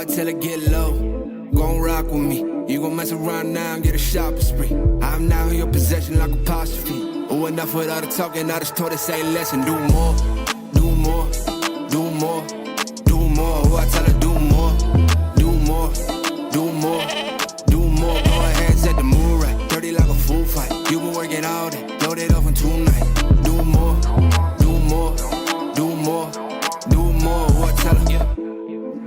tell her get low, gon' rock with me. You gon' mess around now and get a shopping spree. I'm now in your possession like apostrophe. Oh, enough with all the talking, I just told her say less and do more, do more, do more, do more. Oh, I tell her do more, do more, do more, do more. Go ahead, set the mood right, dirty like a food fight. You been working all day, load it off in 2 nights. Do more, do more, do more, do more. Oh, I tell her.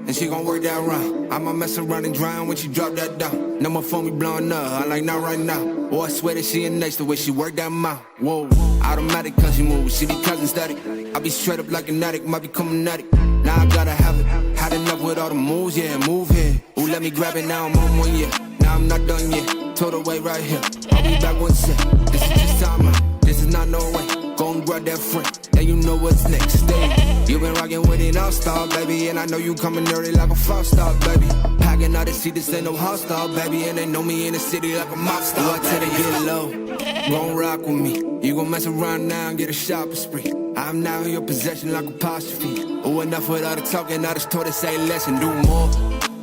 And she gon' work that round. I'ma mess around and drown when she drop that down. No more phone me blowing up, I like not right now. Oh, I swear that she in next the way she work that mouth. Whoa, automatic cause she move, she be cousin static. I be straight up like an addict, might become an addict. Now I gotta have it, had enough with all the moves, yeah, move here. Ooh, let me grab it, now I'm on 1 year. Now I'm not done yet, told her wait right here. I'll be back one sec, this is just time out, this is not no way. Go and grab that friend, then you know what's next. Stay. You been rockin' with it all-star, baby, and I know you coming early like a 5-star, baby. Packing out the seat, this ain't no hostile, baby, and they know me in the city like a mob star. Oh, I tell her get low, gon' rock with me. You gon' mess around now and get a shopping spree. I'm now in your possession like apostrophe. Oh, enough with all the talking, I just told her say less and do more,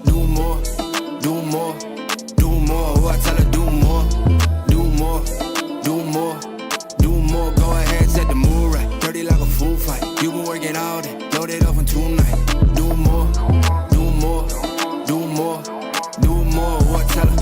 do more, do more, do more. Oh, I tell her do more, do more, do more, do more. Go ahead, set the mood right, dirty like a food fight. You been working all day, load it up in 2 nights. Do more, do more, do more, do more. Oh, I tell her.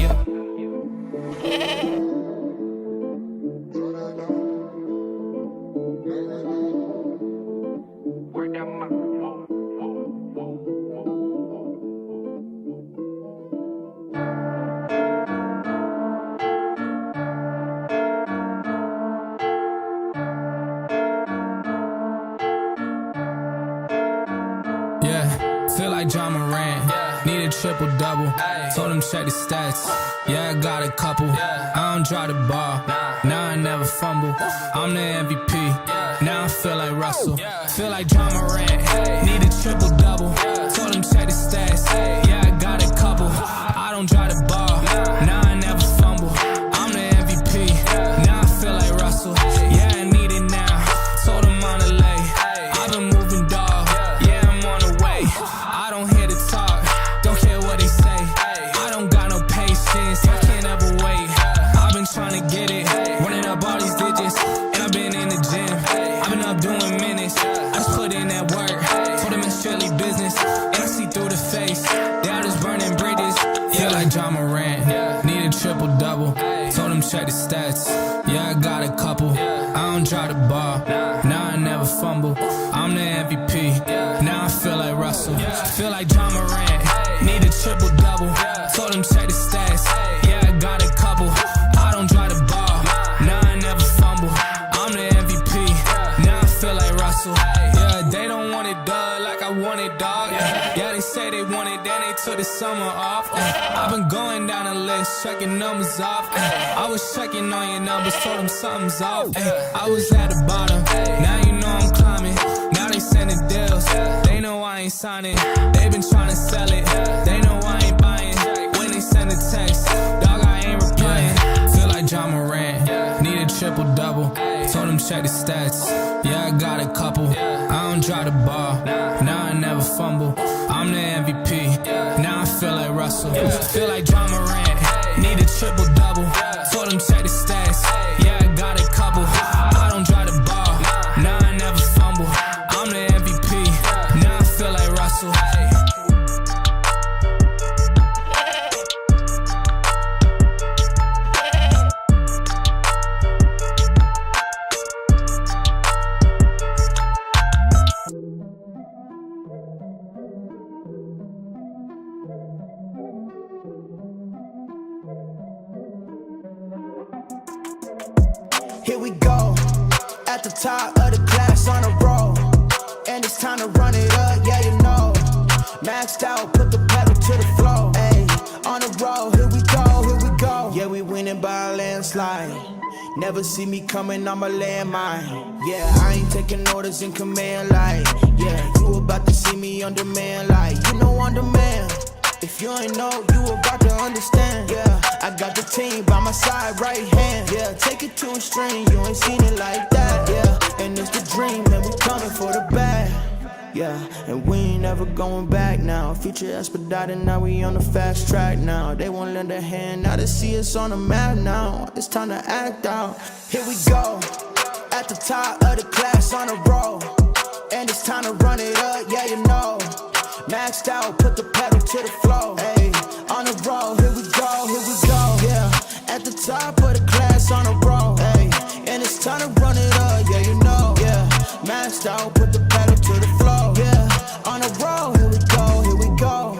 Feel like John Morant, need a triple-double. Told him check the stats, yeah, I got a couple. I don't drive the ball, now I never fumble. I'm the MVP, now I feel like Russell. Feel like John Morant, need a triple-double. Told him check the stats, yeah, I got a couple. I don't drive the ball, now I never fumble. I'm the MVP, now I feel like Russell. Yeah, I need it now, told him on the lay. I've been moving dog, yeah, I'm on the way. I don't hear the talk, don't care what they say. I don't got no patience, I can't ever wait. I've been trying to get it, running up all these digits. And I've been in the gym, I've been up doing minutes. I just put in that work, told them it's strictly business. And I see through the face, they all just burning bridges. Feel like John Morant, need a triple-double. Told him check the stats, yeah, I got a couple. I don't drive the ball, now I never fumble. I'm the MVP, now I feel like Russell. Feel like John Morant, need a triple-double. Told him check the stats, yeah, I got a couple. I don't drive the ball, now I never fumble. I'm the MVP, now I feel like Russell. Yeah, they don't want it done like I want it, dog. Yeah, they say they want it, then they took the summer off. I've been going down the list, checking numbers off. I was checking on your numbers, told them something's off. I was at the bottom, now you know I'm climbing. Now they sending deals, they know I ain't signing. They been trying to sell it, they know I ain't buying. When they send a text, dog, I ain't replying. Feel like John Morant, need a triple-double. Told him check the stats, yeah, I got a couple. I don't drive the ball, now I never fumble. I'm the MVP, now I feel like Russell. Feel like John Morant, need a triple-double. Told him check the stats, yeah, I got a couple. I don't drive the ball, now I never fumble. I'm the MVP, now I feel like Russell. Here we go, at the top of the class on a roll. And it's time to run it up, yeah, you know. Maxed out, put the pedal to the floor. Ayy, on the road, here we go. Yeah, we winning by a landslide. Never see me coming, I'm a landmine. Yeah, I ain't taking orders in command like. Yeah, you about to see me on demand like. You know on demand. If you ain't know, you about to understand. Yeah, I got the team by my side, right hand. Yeah, take it to a string, you ain't seen it like that. Yeah, and it's the dream, and we coming for the bag. Yeah, and we ain't never going back now. Future expedited, now we on the fast track now. They won't lend a hand, now they see us on the map now. It's time to act out. Here we go, at the top of the class on a roll. And it's time to run it up, yeah, you know. Maxed out, put the pedal to the floor. Hey, on the road, here we go, yeah. At the top of the class on a roll. Hey, and it's time to run it up, yeah, you know. Yeah, maxed out, put the pedal to the floor. Yeah, on the road, here we go, here we go.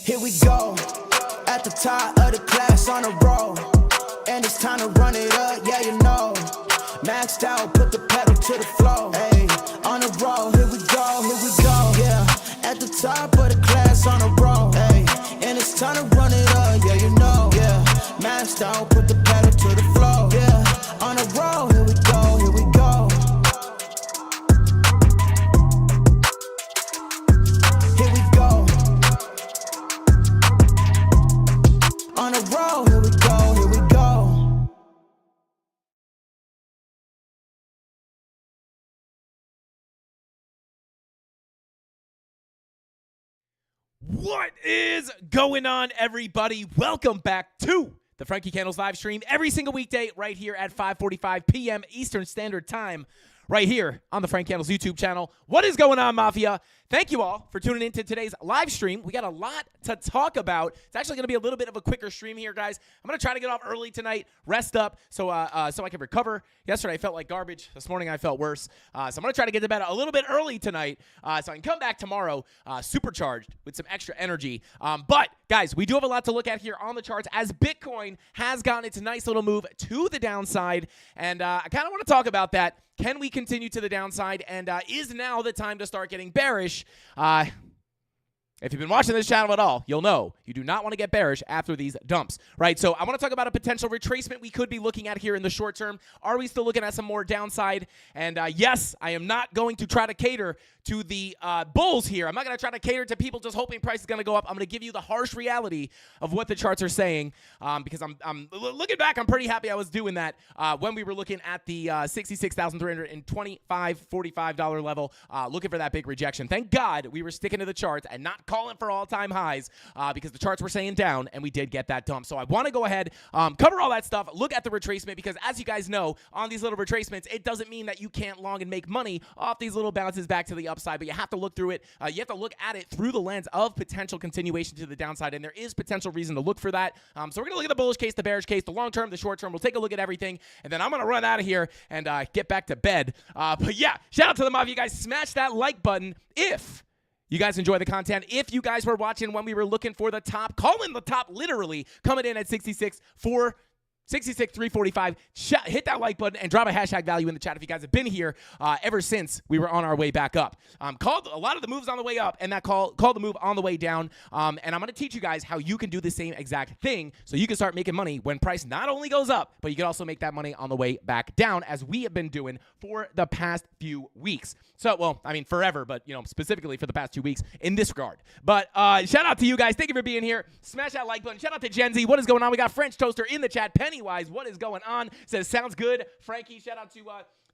Here we go, at the top of the class on a roll. And it's time to run it up, yeah, you know. Maxed out, put the pedal to the floor. Hey, on the roll, here we go, yeah. At the top of the class on a roll. Hey, and it's time to run it up, yeah, you know. Yeah, maxed out, put the pedal to the floor. Yeah, on the roll, here we go, here we go. Here we go. On the road, here we go, here we go. What is going on, everybody? Welcome back to the Frankie Candles live stream every single weekday right here at 5:45 p.m. Eastern Standard Time, right here on the Frank Candles YouTube channel. What is going on, Mafia? Thank you all for tuning in to today's live stream. We got a lot to talk about. It's actually going to be a little bit of a quicker stream here, guys. I'm going to try to get off early tonight, rest up, so I can recover. Yesterday, I felt like garbage. This morning, I felt worse. So I'm going to try to get to bed a little bit early tonight so I can come back tomorrow supercharged with some extra energy. But, guys, we do have a lot to look at here on the charts as Bitcoin has gotten its nice little move to the downside. And I kind of want to talk about that. Can we continue to the downside? And is now the time to start getting bearish? If you've been watching this channel at all, you'll know you do not want to get bearish after these dumps, right? So I want to talk about a potential retracement we could be looking at here in the short term. Are we still looking at some more downside? And yes, I am not going to try to cater to the bulls here. I'm not going to try to cater to people just hoping price is going to go up. I'm going to give you the harsh reality of what the charts are saying because I'm looking back, I'm pretty happy I was doing that when we were looking at the $66,325, $45 level, looking for that big rejection. Thank God we were sticking to the charts and not calling for all-time highs because the charts were saying down, and we did get that dump. So I want to go ahead, cover all that stuff, look at the retracement, because as you guys know, on these little retracements, it doesn't mean that you can't long and make money off these little bounces back to the upside, but you have to look through it. You have to look at it through the lens of potential continuation to the downside, and there is potential reason to look for that. So we're going to look at the bullish case, the bearish case, the long term, the short term. We'll take a look at everything, and then I'm going to run out of here and get back to bed. But yeah, shout out to the Mafia, guys. Smash that like button if you guys enjoy the content. If you guys were watching when we were looking for the top, calling the top literally, coming in at 66,345. Hit that like button and drop a hashtag value in the chat if you guys have been here ever since we were on our way back up. Called a lot of the moves on the way up, and that called the move on the way down. And I'm going to teach you guys how you can do the same exact thing so you can start making money when price not only goes up, but you can also make that money on the way back down, as we have been doing for the past few weeks. So, well, I mean, forever, but, you know, specifically for the past 2 weeks in this regard. But shout out to you guys. Thank you for being here. Smash that like button. Shout out to Gen Z. What is going on? We got French Toaster in the chat. Pennywise, what is going on? Says, sounds good. Frankie, shout out to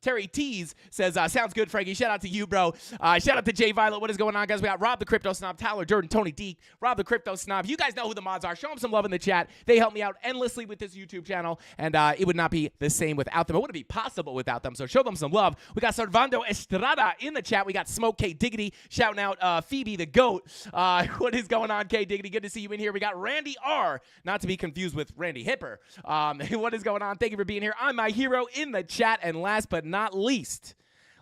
Terry Tees says, sounds good, Frankie. Shout out to you, bro. Shout out to Jay Violet. What is going on, guys? We got Rob the Crypto Snob, Tyler Durden, Tony D, Rob the Crypto Snob. You guys know who the mods are. Show them some love in the chat. They help me out endlessly with this YouTube channel, and it would not be the same without them. It wouldn't be possible without them, so show them some love. We got Servando Estrada in the chat. We got Smoke K Diggity shouting out Phoebe the Goat. What is going on, K Diggity? Good to see you in here. We got Randy R, not to be confused with Randy Hipper. What is going on? Thank you for being here. I'm my hero in the chat, and last but not least,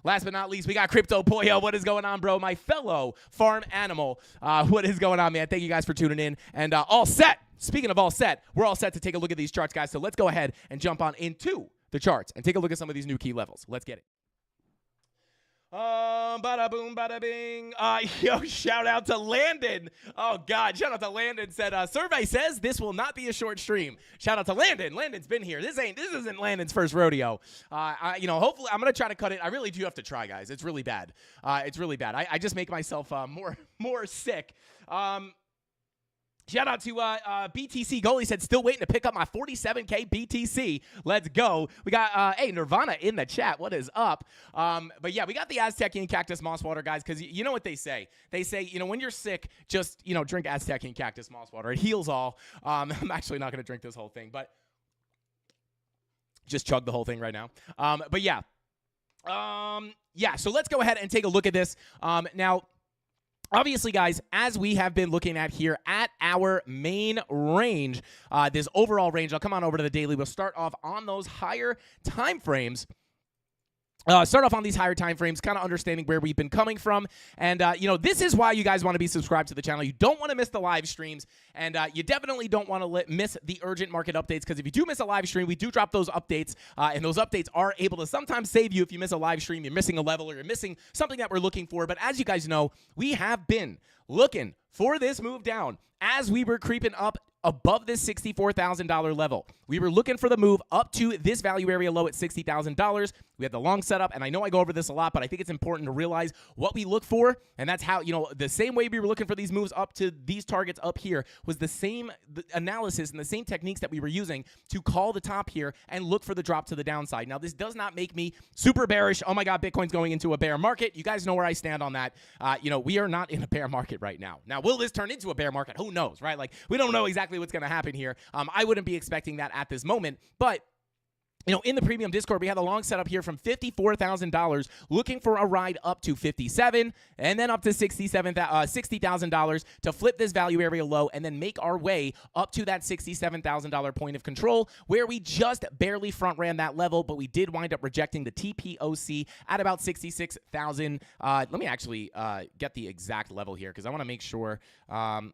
we got Crypto Pollo. What is going on, bro? My fellow farm animal. What is going on, man? Thank you guys for tuning in. And all set. Speaking of all set, we're all set to take a look at these charts, guys. So let's go ahead and jump on into the charts and take a look at some of these new key levels. Let's get it. Bada boom, bada bing. Yo, shout out to Landon. Oh God, shout out to Landon. Said survey says this will not be a short stream. Shout out to Landon. Landon's been here. This isn't Landon's first rodeo. Hopefully I'm gonna try to cut it. I really do have to try, guys. It's really bad. It's really bad. I just make myself more sick. Shout out to BTC Goalie said, still waiting to pick up my 47K BTC. Let's go. We got, hey, Nirvana in the chat. What is up? But yeah, we got the Aztecian Cactus Moss Water, guys, because you know what they say. They say, when you're sick, just, drink Aztecian Cactus Moss Water. It heals all. I'm actually not going to drink this whole thing, but just chug the whole thing right now. But yeah. So let's go ahead and take a look at this. Now, obviously, guys, as we have been looking at here at our main range, this overall range, I'll come on over to the daily. We'll start off on those higher time frames. Start off on these higher time frames, kind of understanding where we've been coming from. And, this is why you guys want to be subscribed to the channel. You don't want to miss the live streams, and you definitely don't want to miss the urgent market updates, because if you do miss a live stream, we do drop those updates, and those updates are able to sometimes save you if you miss a live stream, you're missing a level, or you're missing something that we're looking for. But as you guys know, we have been looking for this move down as we were creeping up above this $64,000 level. We were looking for the move up to this value area low at $60,000. We had the long setup, and I know I go over this a lot, but I think it's important to realize what we look for, and that's how, the same way we were looking for these moves up to these targets up here was the same analysis and the same techniques that we were using to call the top here and look for the drop to the downside. Now, this does not make me super bearish. Oh my God, Bitcoin's going into a bear market. You guys know where I stand on that. We are not in a bear market right now. Now, will this turn into a bear market? Who knows, right? Like, we don't know exactly what's going to happen here. I wouldn't be expecting that at this moment, but in the premium Discord, we had a long setup here from $54,000, looking for a ride up to $57,000 and then up to $60,000 to flip this value area low and then make our way up to that $67,000 point of control, where we just barely front ran that level, but we did wind up rejecting the TPOC at about $66,000. Let me actually get the exact level here, because I want to make sure.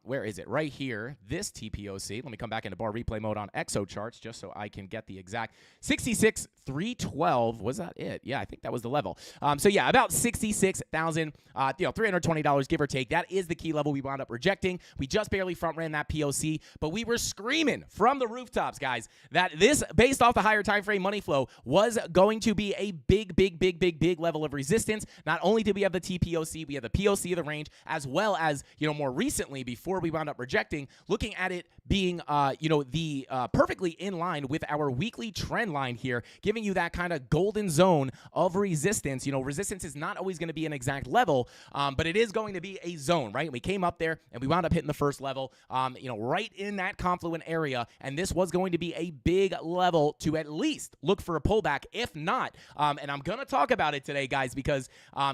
Where is it? Right here, this TPOC. Let me come back into bar replay mode on Exo charts just so I can get the exact 66,312. Was that it? Yeah, I think that was the level. So yeah, about $66,000, $320, give or take. That is the key level we wound up rejecting. We just barely front ran that POC, but we were screaming from the rooftops, guys, that this, based off the higher time frame money flow, was going to be a big level of resistance. Not only did we have the TPOC, we have the POC of the range, as well as, more recently, before we wound up rejecting, looking at it being, perfectly in line with our weekly trend line here, giving you that kind of golden zone of resistance. Resistance is not always going to be an exact level, but it is going to be a zone, right? We came up there and we wound up hitting the first level, right in that confluent area, and this was going to be a big level to at least look for a pullback, if not, and I'm going to talk about it today, guys, because,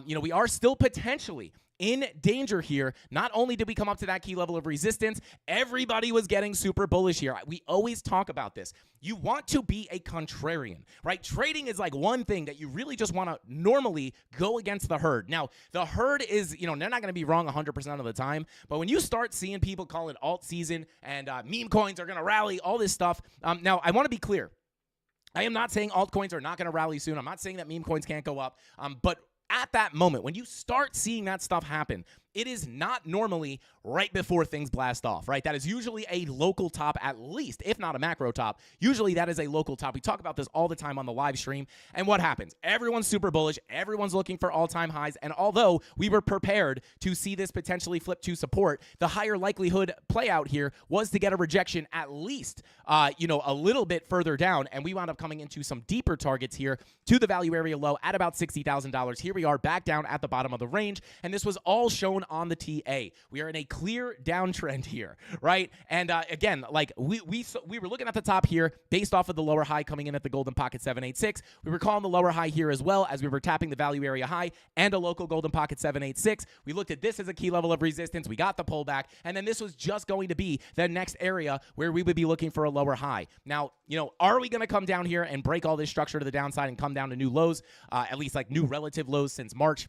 we are still potentially in danger here. Not only did we come up to that key level of resistance, everybody was getting super bullish here. We always talk about this. You want to be a contrarian, right? Trading is like one thing that you really just want to normally go against the herd. Now, the herd is, they're not going to be wrong 100% of the time, but when you start seeing people call it alt season and meme coins are going to rally, all this stuff. Now, I want to be clear. I am not saying altcoins are not going to rally soon. I'm not saying that meme coins can't go up, but at that moment, when you start seeing that stuff happen, it is not normally right before things blast off, right? That is usually a local top at least, if not a macro top. Usually that is a local top. We talk about this all the time on the live stream. And what happens? Everyone's super bullish. Everyone's looking for all-time highs. And although we were prepared to see this potentially flip to support, the higher likelihood play out here was to get a rejection at least, a little bit further down. And we wound up coming into some deeper targets here to the value area low at about $60,000. Here we are back down at the bottom of the range. And this was all shown on the TA. We are in a clear downtrend here, right? And again, like we were looking at the top here based off of the lower high coming in at the golden pocket 786. We were calling the lower high here as well as we were tapping the value area high and a local golden pocket 786. We looked at this as a key level of resistance. We got the pullback, and then this was just going to be the next area where we would be looking for a lower high. Now, are we going to come down here and break all this structure to the downside and come down to new lows, at least like new relative lows since March?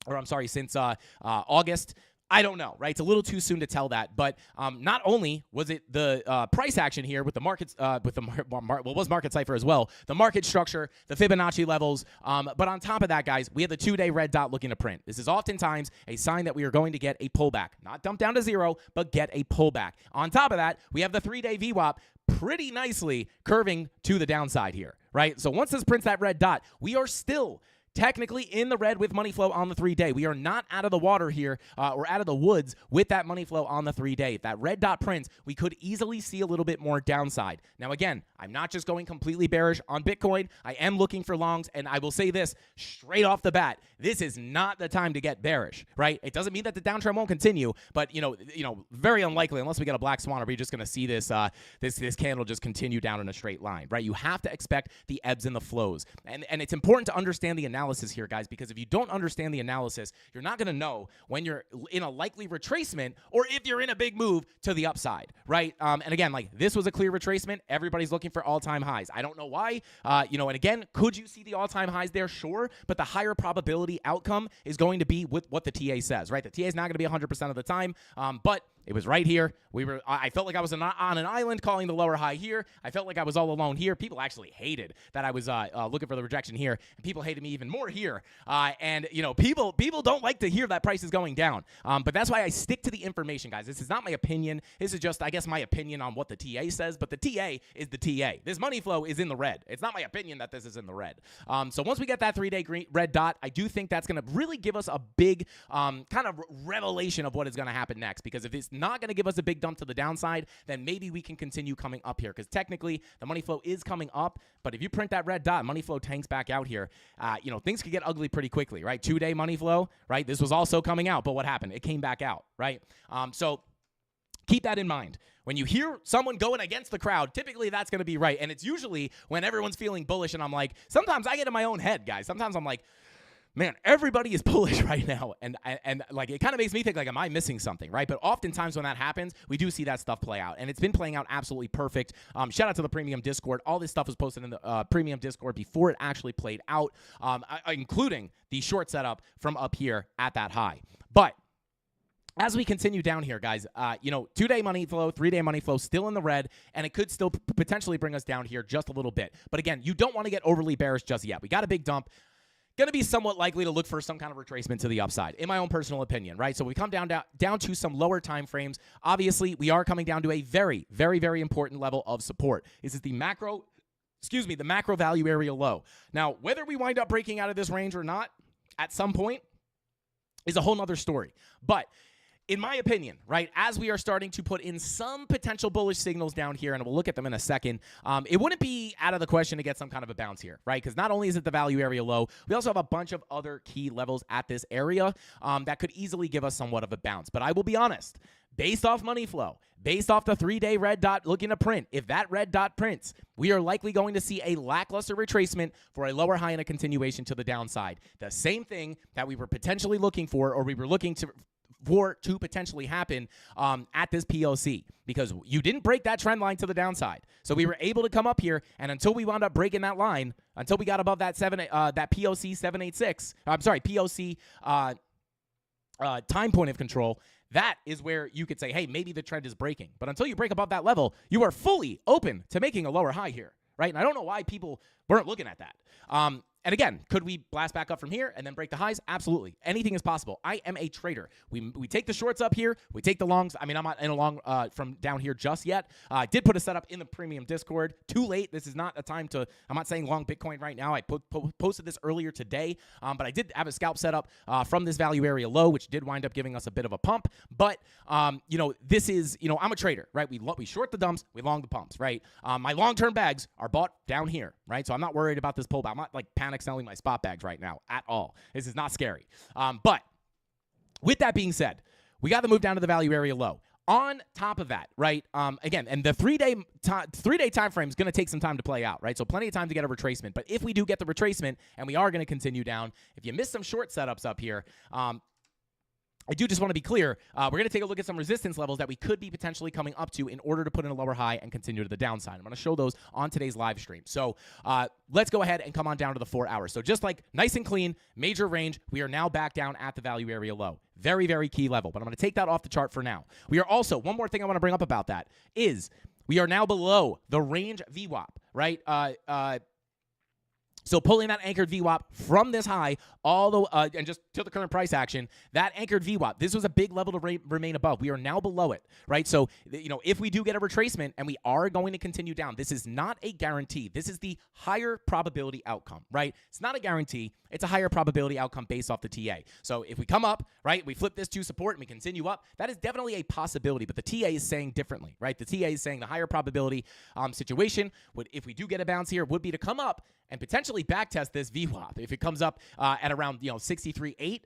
Or I'm sorry, since August? I don't know, right? It's a little too soon to tell that. But not only was it the price action here with the markets, was market cipher as well, the market structure, the Fibonacci levels. But on top of that, guys, we have the 2-day red dot looking to print. This is oftentimes a sign that we are going to get a pullback, not dump down to zero, but get a pullback. On top of that, we have the 3-day VWAP pretty nicely curving to the downside here, right? So once this prints that red dot, we are still technically in the red with money flow on the 3-day. We are not out of the water here or out of the woods with that money flow on the 3-day. If that red dot prints, we could easily see a little bit more downside. Now, again, I'm not just going completely bearish on Bitcoin. I am looking for longs, and I will say this straight off the bat. This is not the time to get bearish, right? It doesn't mean that the downtrend won't continue, but, very unlikely unless we get a black swan, are we just going to see this this candle just continue down in a straight line, right? You have to expect the ebbs and the flows. And it's important to understand the analysis here, guys, because if you don't understand the analysis, you're not going to know when you're in a likely retracement or if you're in a big move to the upside, right? And again, like this was a clear retracement. Everybody's looking for all-time highs. I don't know why, and again, could you see the all-time highs there? Sure, but the higher probability outcome is going to be with what the TA says, right? The TA is not going to be 100% of the time, but it was right here. I felt like I was on an island calling the lower high here. I felt like I was all alone here. People actually hated that I was looking for the rejection here, and people hated me even more here. People don't like to hear that price is going down. But that's why I stick to the information, guys. This is not my opinion. This is just, I guess, my opinion on what the TA says. But the TA is the TA. This money flow is in the red. It's not my opinion that this is in the red. So once we get that 3-day red dot, I do think that's going to really give us a big kind of revelation of what is going to happen next. Because if it's not going to give us a big dump to the downside, then maybe we can continue coming up here, because technically the money flow is coming up, but if you print that red dot, money flow tanks back out here, things could get ugly pretty quickly, right? 2-day money flow, right? This was also coming out, but what happened? It came back out, right? So keep that in mind. When you hear someone going against the crowd, typically that's going to be right, and it's usually when everyone's feeling bullish, and I'm like, sometimes I get in my own head, guys. Sometimes I'm like, man, everybody is bullish right now, and like it kind of makes me think, like, am I missing something, right? But oftentimes when that happens, we do see that stuff play out, and it's been playing out absolutely perfect. Shout out to the premium Discord. All this stuff was posted in the premium Discord before it actually played out, including the short setup from up here at that high. But as we continue down here, guys, 2-day money flow, 3-day money flow still in the red, and it could still potentially bring us down here just a little bit. But again, you don't want to get overly bearish just yet. We got a big dump. Going to be somewhat likely to look for some kind of retracement to the upside, in my own personal opinion, right? So we come down to some lower time frames. Obviously, we are coming down to a very, very, very important level of support. This is the macro value area low. Now, whether we wind up breaking out of this range or not at some point is a whole nother story. But in my opinion, right, as we are starting to put in some potential bullish signals down here, and we'll look at them in a second, it wouldn't be out of the question to get some kind of a bounce here, right? Because not only is it the value area low, we also have a bunch of other key levels at this area that could easily give us somewhat of a bounce. But I will be honest, based off money flow, based off the 3-day red dot looking to print, if that red dot prints, we are likely going to see a lackluster retracement for a lower high and a continuation to the downside. The same thing that we were potentially looking for, or we were looking to potentially happen at this POC, because you didn't break that trend line to the downside. So we were able to come up here, and until we wound up breaking that line, until we got above that POC 786, POC time point of control, that is where you could say, hey, maybe the trend is breaking. But until you break above that level, you are fully open to making a lower high here, right? And I don't know why people weren't looking at that. And again, could we blast back up from here and then break the highs? Absolutely. Anything is possible. I am a trader. We take the shorts up here. We take the longs. I mean, I'm not in a long from down here just yet. I did put a setup in the premium Discord. Too late. This is not a time to, I'm not saying long Bitcoin right now. I posted this earlier today, but I did have a scalp setup from this value area low, which did wind up giving us a bit of a pump. But, this is, I'm a trader, right? We short the dumps. We long the pumps, right? My long-term bags are bought down here, right? So I'm not worried about this pullback. I'm not like panic selling my spot bags right now at all. This is not scary. But with that being said, we got to move down to the value area low. On top of that, right, again, and the 3-day time frame is going to take some time to play out, right? So plenty of time to get a retracement. But if we do get the retracement and we are going to continue down, if you miss some short setups up here, I do just want to be clear, we're going to take a look at some resistance levels that we could be potentially coming up to in order to put in a lower high and continue to the downside. I'm going to show those on today's live stream. So let's go ahead and come on down to the 4 hours. So just like nice and clean, major range, we are now back down at the value area low. Very, very key level. But I'm going to take that off the chart for now. We are also, one more thing I want to bring up about that is we are now below the range VWAP, right? So pulling that anchored VWAP from this high all the and just to the current price action, that anchored VWAP, this was a big level to remain above. We are now below it, right? So, if we do get a retracement and we are going to continue down, this is not a guarantee. This is the higher probability outcome, right? It's not a guarantee. It's a higher probability outcome based off the TA. So if we come up, right, we flip this to support and we continue up, that is definitely a possibility, but the TA is saying differently, right? The TA is saying the higher probability situation would, if we do get a bounce here, would be to come up and potentially backtest this VWAP. If it comes up at around 63.8,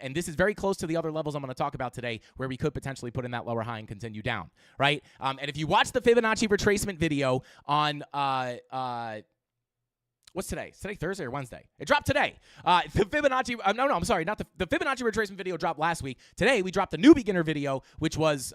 and this is very close to the other levels I'm going to talk about today, where we could potentially put in that lower high and continue down, right? And if you watch the Fibonacci retracement video on what's today? Is today Thursday or Wednesday? It dropped today. The Fibonacci, I'm sorry, not the Fibonacci retracement video dropped last week. Today we dropped the new beginner video, which was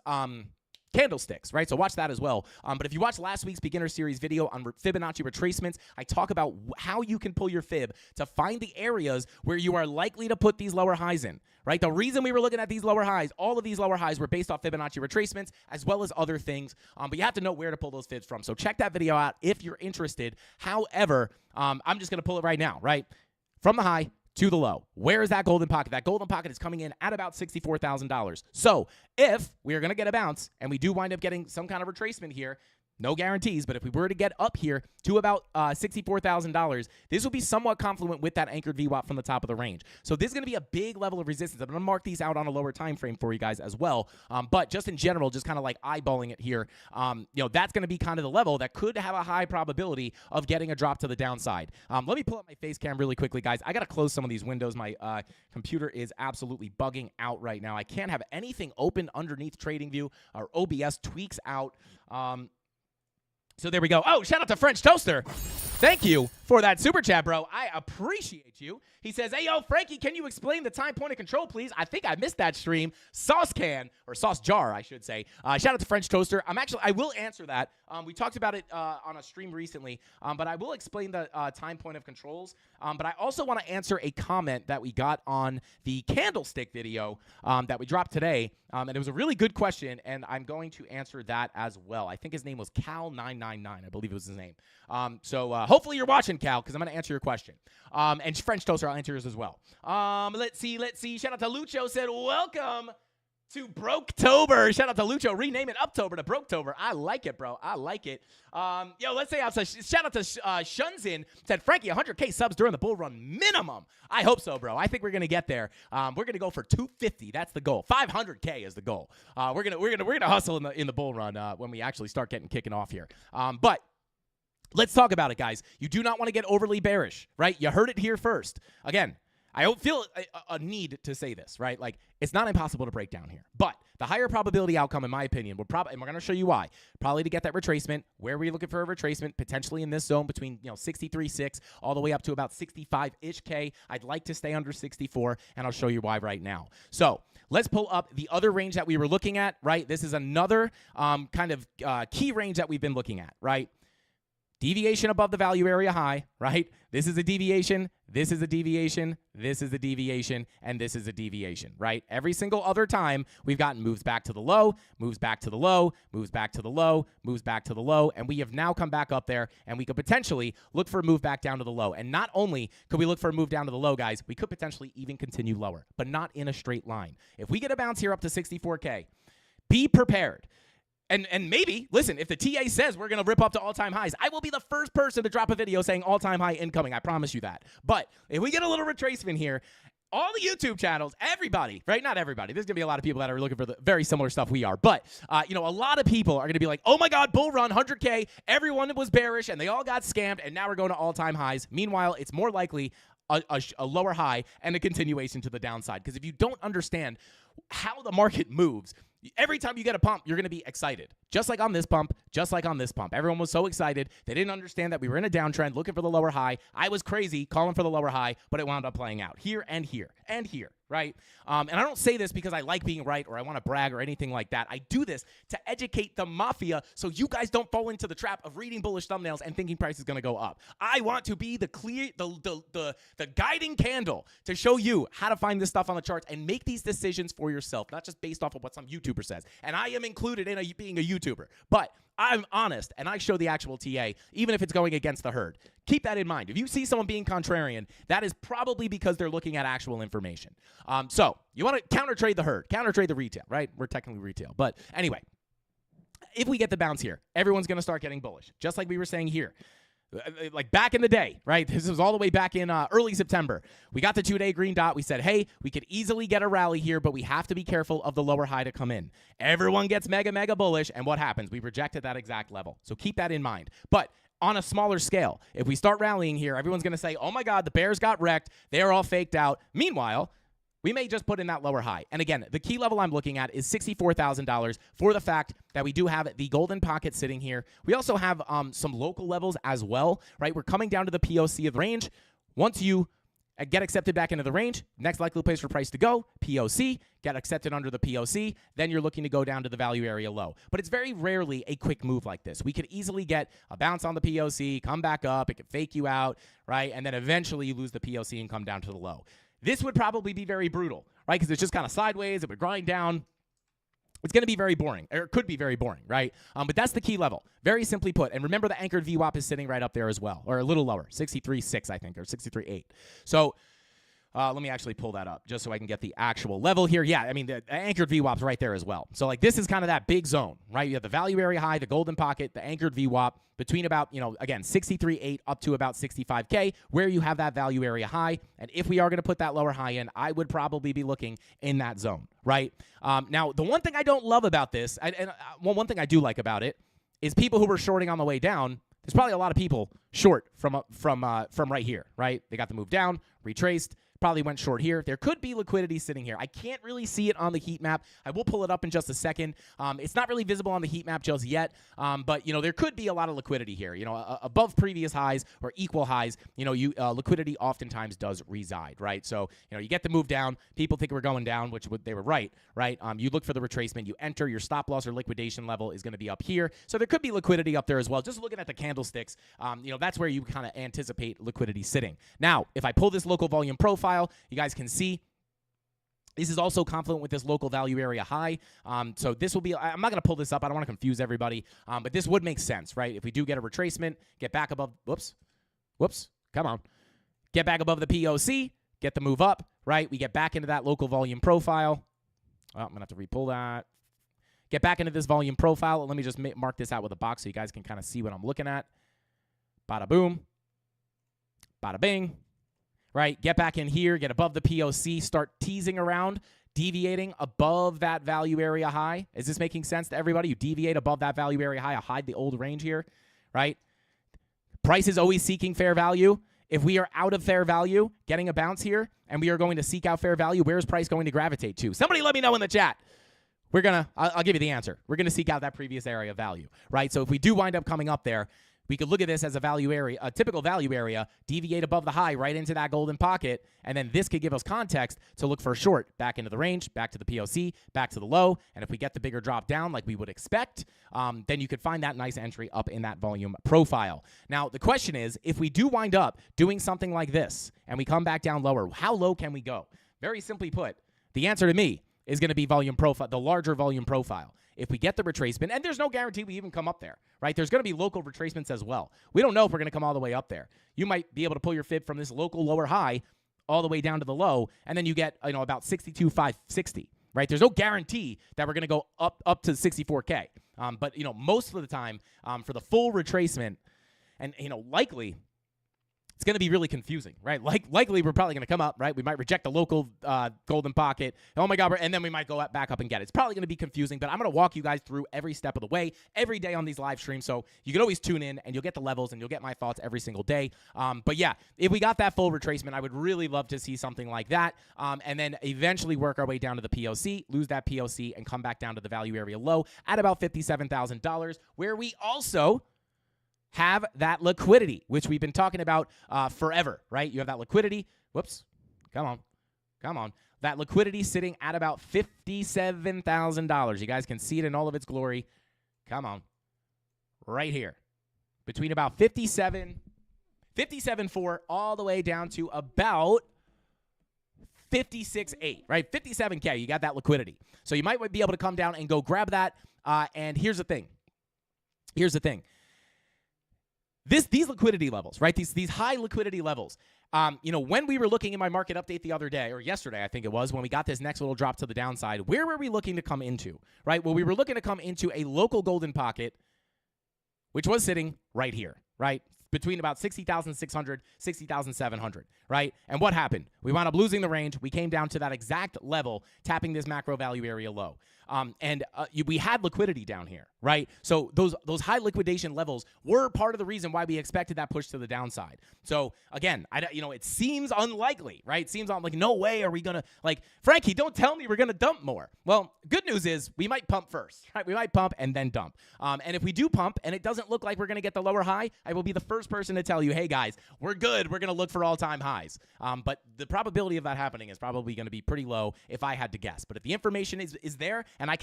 candlesticks, right? So watch that as well. But if you watch last week's beginner series video on Fibonacci retracements, I talk about how you can pull your fib to find the areas where you are likely to put these lower highs in, right? The reason we were looking at these lower highs, all of these lower highs were based off Fibonacci retracements as well as other things, but you have to know where to pull those fibs from. So check that video out if you're interested. However, I'm just going to pull it right now, right? From the high to the low. Where is that golden pocket? That golden pocket is coming in at about $64,000. So if we are going to get a bounce and we do wind up getting some kind of retracement here, no guarantees, but if we were to get up here to about $64,000, this will be somewhat confluent with that anchored VWAP from the top of the range. So this is going to be a big level of resistance. I'm going to mark these out on a lower time frame for you guys as well. But just in general, just kind of like eyeballing it here, that's going to be kind of the level that could have a high probability of getting a drop to the downside. Let me pull up my face cam really quickly, guys. I got to close some of these windows. My computer is absolutely bugging out right now. I can't have anything open underneath TradingView. Our OBS tweaks out. So there we go. Oh, shout out to French Toaster. Thank you for that super chat, bro. I appreciate you. He says, hey, yo, Frankie, can you explain the time point of control, please? I think I missed that stream. Sauce can, or sauce jar, I should say. Shout out to French Toaster. I will answer that. We talked about it on a stream recently, but I will explain the time point of controls. But I also want to answer a comment that we got on the candlestick video that we dropped today. And it was a really good question, and I'm going to answer that as well. I think his name was Cal999. I believe it was his name. So hopefully you're watching, Cal, because I'm going to answer your question. And French Toaster, I'll answer yours as well. Let's see. Shout out to Lucho, said, welcome to Broketober. Shout out to Lucho. Rename it Uptober to Broketober. I like it, bro. I like it. Let's say shout out to Shunzin. Said, Frankie, 100K subs during the bull run minimum. I hope so, bro. I think we're gonna get there. We're gonna go for 250. That's the goal. 500K is the goal. We're gonna hustle in the bull run when we actually start kicking off here. But let's talk about it, guys. You do not want to get overly bearish, right? You heard it here first. Again, I don't feel a need to say this, right? Like, it's not impossible to break down here. But the higher probability outcome, in my opinion, would probably, and we're going to show you why, probably to get that retracement. Where we're looking for a retracement, potentially in this zone between 63.6 all the way up to about 65-ish K. I'd like to stay under 64, and I'll show you why right now. So let's pull up the other range that we were looking at, right? This is another kind of key range that we've been looking at, right? Deviation above the value area high, right? This is a deviation, this is a deviation, this is a deviation, and this is a deviation, right? Every single other time, we've gotten moves back to the low, moves back to the low, moves back to the low, moves back to the low, and we have now come back up there, and we could potentially look for a move back down to the low. And not only could we look for a move down to the low, guys, we could potentially even continue lower, but not in a straight line. If we get a bounce here up to 64K, be prepared. And maybe, listen, if the TA says we're going to rip up to all-time highs, I will be the first person to drop a video saying all-time high incoming. I promise you that. But if we get a little retracement here, all the YouTube channels, everybody, right? Not everybody. There's going to be a lot of people that are looking for the very similar stuff we are. But, a lot of people are going to be like, oh, my God, bull run, 100K. Everyone was bearish, and they all got scammed, and now we're going to all-time highs. Meanwhile, it's more likely a lower high and a continuation to the downside. Because if you don't understand how the market moves, every time you get a pump, you're going to be excited. Just like on this pump, just like on this pump. Everyone was so excited. They didn't understand that we were in a downtrend looking for the lower high. I was crazy calling for the lower high, but it wound up playing out here and here and here. right? And I don't say this because I like being right or I want to brag or anything like that. I do this to educate the mafia so you guys don't fall into the trap of reading bullish thumbnails and thinking price is going to go up. I want to be the guiding candle to show you how to find this stuff on the charts and make these decisions for yourself, not just based off of what some YouTuber says. And I am included in being a YouTuber, but I'm honest and I show the actual TA, even if it's going against the herd. Keep that in mind. If you see someone being contrarian, that is probably because they're looking at actual information. So you want to counter trade the herd, counter trade the retail, right? We're technically retail. But anyway, if we get the bounce here, everyone's going to start getting bullish, just like we were saying here. Like back in the day, right? This was all the way back in early September. We got the 2-day green dot. We said, hey, we could easily get a rally here, but we have to be careful of the lower high to come in. Everyone gets mega bullish, and what happens? We rejected that exact level. So keep that in mind. But on a smaller scale, if we start rallying here, everyone's going to say, oh my God, the bears got wrecked. They're all faked out. Meanwhile, we may just put in that lower high. And again, the key level I'm looking at is $64,000 for the fact that we do have the golden pocket sitting here. We also have some local levels as well, right? We're coming down to the POC of the range. Once you get accepted back into the range, next likely place for price to go, POC, get accepted under the POC, then you're looking to go down to the value area low. But it's very rarely a quick move like this. We could easily get a bounce on the POC, come back up, it could fake you out, right? And then eventually you lose the POC and come down to the low. This would probably be very brutal, right? Because it's just kind of sideways. It would grind down. It's going to be very boring, or it could be very boring, right? But that's the key level. Very simply put. And remember, the anchored VWAP is sitting right up there as well, or a little lower, 63.6, I think, or 63.8. So let me actually pull that up just so I can get the actual level here. Yeah, I mean, the anchored VWAP's right there as well. So, like, this is kind of that big zone, right? You have the value area high, the golden pocket, the anchored VWAP between about, again, 63.8 up to about 65K, where you have that value area high. And if we are going to put that lower high in, I would probably be looking in that zone, right? Now, the one thing I don't love about this, one thing I do like about it, is people who were shorting on the way down. There's probably a lot of people short from right here, right? They got the move down, retraced, probably went short here. There could be liquidity sitting here. I can't really see it on the heat map. I will pull it up in just a second. It's not really visible on the heat map just yet, but there could be a lot of liquidity here. Above previous highs or equal highs, liquidity oftentimes does reside, right? So you get the move down. People think we're going down, which they were right? You look for the retracement. You enter your stop loss or liquidation level is going to be up here. So there could be liquidity up there as well. Just looking at the candlesticks, that's where you kind of anticipate liquidity sitting. Now, if I pull this local volume profile, you guys can see this is also confluent with this local value area high. So this will be, I'm not going to pull this up. I don't want to confuse everybody, but this would make sense, right? If we do get a retracement, get back above, whoops, come on. Get back above the POC, get the move up, right? We get back into that local volume profile. Oh, I'm going to have to re-pull that. Get back into this volume profile. Let me just mark this out with a box so you guys can kind of see what I'm looking at. Bada boom. Bada bing. Right, get back in here, get above the POC, start teasing around, deviating above that value area high. Is this making sense to everybody? You deviate above that value area high, hide the old range here, right? Price is always seeking fair value. If we are out of fair value, getting a bounce here, and we are going to seek out fair value, where is price going to gravitate to? Somebody let me know in the chat. I'll give you the answer. We're going to seek out that previous area of value, right? So if we do wind up coming up there, we could look at this as a value area, a typical value area, deviate above the high right into that golden pocket, and then this could give us context to look for a short back into the range, back to the POC, back to the low, and if we get the bigger drop down like we would expect, then you could find that nice entry up in that volume profile. Now, the question is, if we do wind up doing something like this and we come back down lower, how low can we go? Very simply put, the answer to me is going to be volume profile, the larger volume profile. If we get the retracement, and there's no guarantee we even come up there, right? There's going to be local retracements as well. We don't know if we're going to come all the way up there. You might be able to pull your fib from this local lower high all the way down to the low, and then you get about 62,560, right? There's no guarantee that we're going to go up to 64K. But most of the time, for the full retracement, and likely, it's going to be really confusing, right? Likely, we're probably going to come up, right? We might reject the local golden pocket. Oh, my God. And then we might go back up and get it. It's probably going to be confusing, but I'm going to walk you guys through every step of the way, every day on these live streams. So you can always tune in, and you'll get the levels, and you'll get my thoughts every single day. But, yeah, if we got that full retracement, I would really love to see something like that, and then eventually work our way down to the POC, lose that POC, and come back down to the value area low at about $57,000, where we also have that liquidity, which we've been talking about forever, right? You have that liquidity. Whoops. Come on. That liquidity sitting at about $57,000. You guys can see it in all of its glory. Come on. Right here. Between about 57.4 all the way down to about 56.8, right? 57K, you got that liquidity. So you might be able to come down and go grab that. And here's the thing. These liquidity levels, right? These high liquidity levels. When we were looking in my market update the other day, or yesterday, I think it was, when we got this next little drop to the downside, where were we looking to come into, right? Well, we were looking to come into a local golden pocket, which was sitting right here, right? Between about 60,600, 60,700, right? And what happened? We wound up losing the range. We came down to that exact level, tapping this macro value area low. We had liquidity down here, right? So those high liquidation levels were part of the reason why we expected that push to the downside. So again, it seems unlikely, right? It seems like no way are we gonna, like, Frankie, don't tell me we're gonna dump more. Well, good news is we might pump first, right? We might pump and then dump. And if we do pump and it doesn't look like we're gonna get the lower high, I will be the first person to tell you, hey guys, we're good. We're gonna look for all-time highs. But the probability of that happening is probably gonna be pretty low if I had to guess. But if the information is there, and I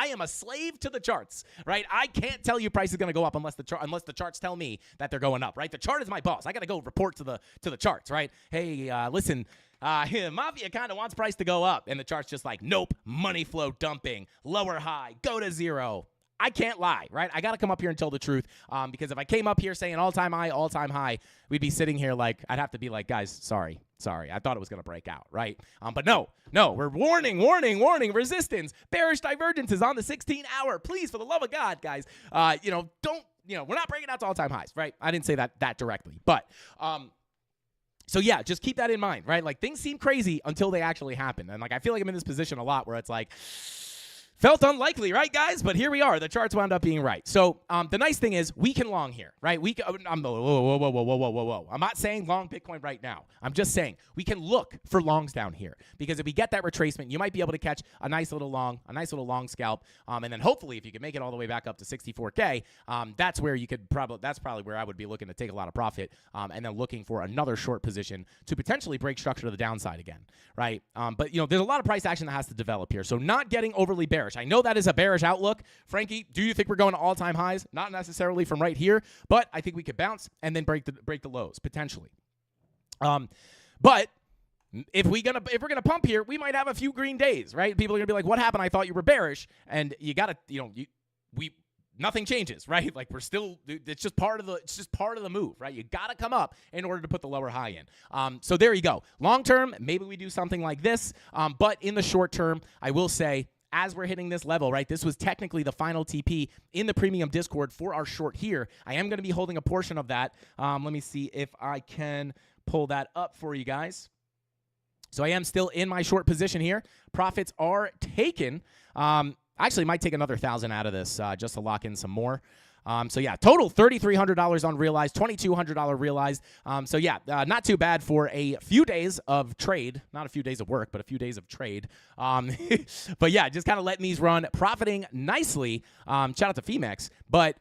am a slave to the charts, right? I can't tell you price is going to go up unless the charts tell me that they're going up, right? The chart is my boss. I got to go report to the charts, right? Hey, listen, Mafia kind of wants price to go up, and the chart's just like, nope, money flow dumping, lower high, go to zero. I can't lie, right? I got to come up here and tell the truth, because if I came up here saying all-time high, we'd be sitting here like, I'd have to be like, guys, sorry, I thought it was going to break out, right? But no, we're warning, resistance, bearish divergences on the 16-hour. Please, for the love of God, guys, we're not breaking out to all-time highs, right? I didn't say that directly, but so yeah, just keep that in mind, right? Like, things seem crazy until they actually happen, and like I feel like I'm in this position a lot where it's like, felt unlikely, right, guys? But here we are. The charts wound up being right. So the nice thing is we can long here, right? Whoa. I'm not saying long Bitcoin right now. I'm just saying we can look for longs down here, because if we get that retracement, you might be able to catch a nice little long scalp. And then hopefully, if you can make it all the way back up to 64K, that's probably where I would be looking to take a lot of profit, and then looking for another short position to potentially break structure to the downside again, right? But there's a lot of price action that has to develop here. So not getting overly bearish. I know that is a bearish outlook. Frankie, do you think we're going to all-time highs? Not necessarily from right here, but I think we could bounce and then break the lows potentially. But if we're gonna pump here, we might have a few green days, right? People are gonna be like, "What happened? I thought you were bearish," and you gotta, nothing changes, right? Like, it's just part of the move, right? You got to come up in order to put the lower high in. So there you go. Long term, maybe we do something like this. But in the short term, I will say, as we're hitting this level, right, this was technically the final TP in the premium Discord for our short here. I am going to be holding a portion of that. Let me see if I can pull that up for you guys. So I am still in my short position here. Profits are taken. Actually, might take another 1,000 out of this just to lock in some more. So yeah, total $3,300 unrealized, $2,200 realized. So yeah, not too bad for a few days of trade, not a few days of work, but a few days of trade. But yeah, just kind of letting these run, profiting nicely. Shout out to Femex, but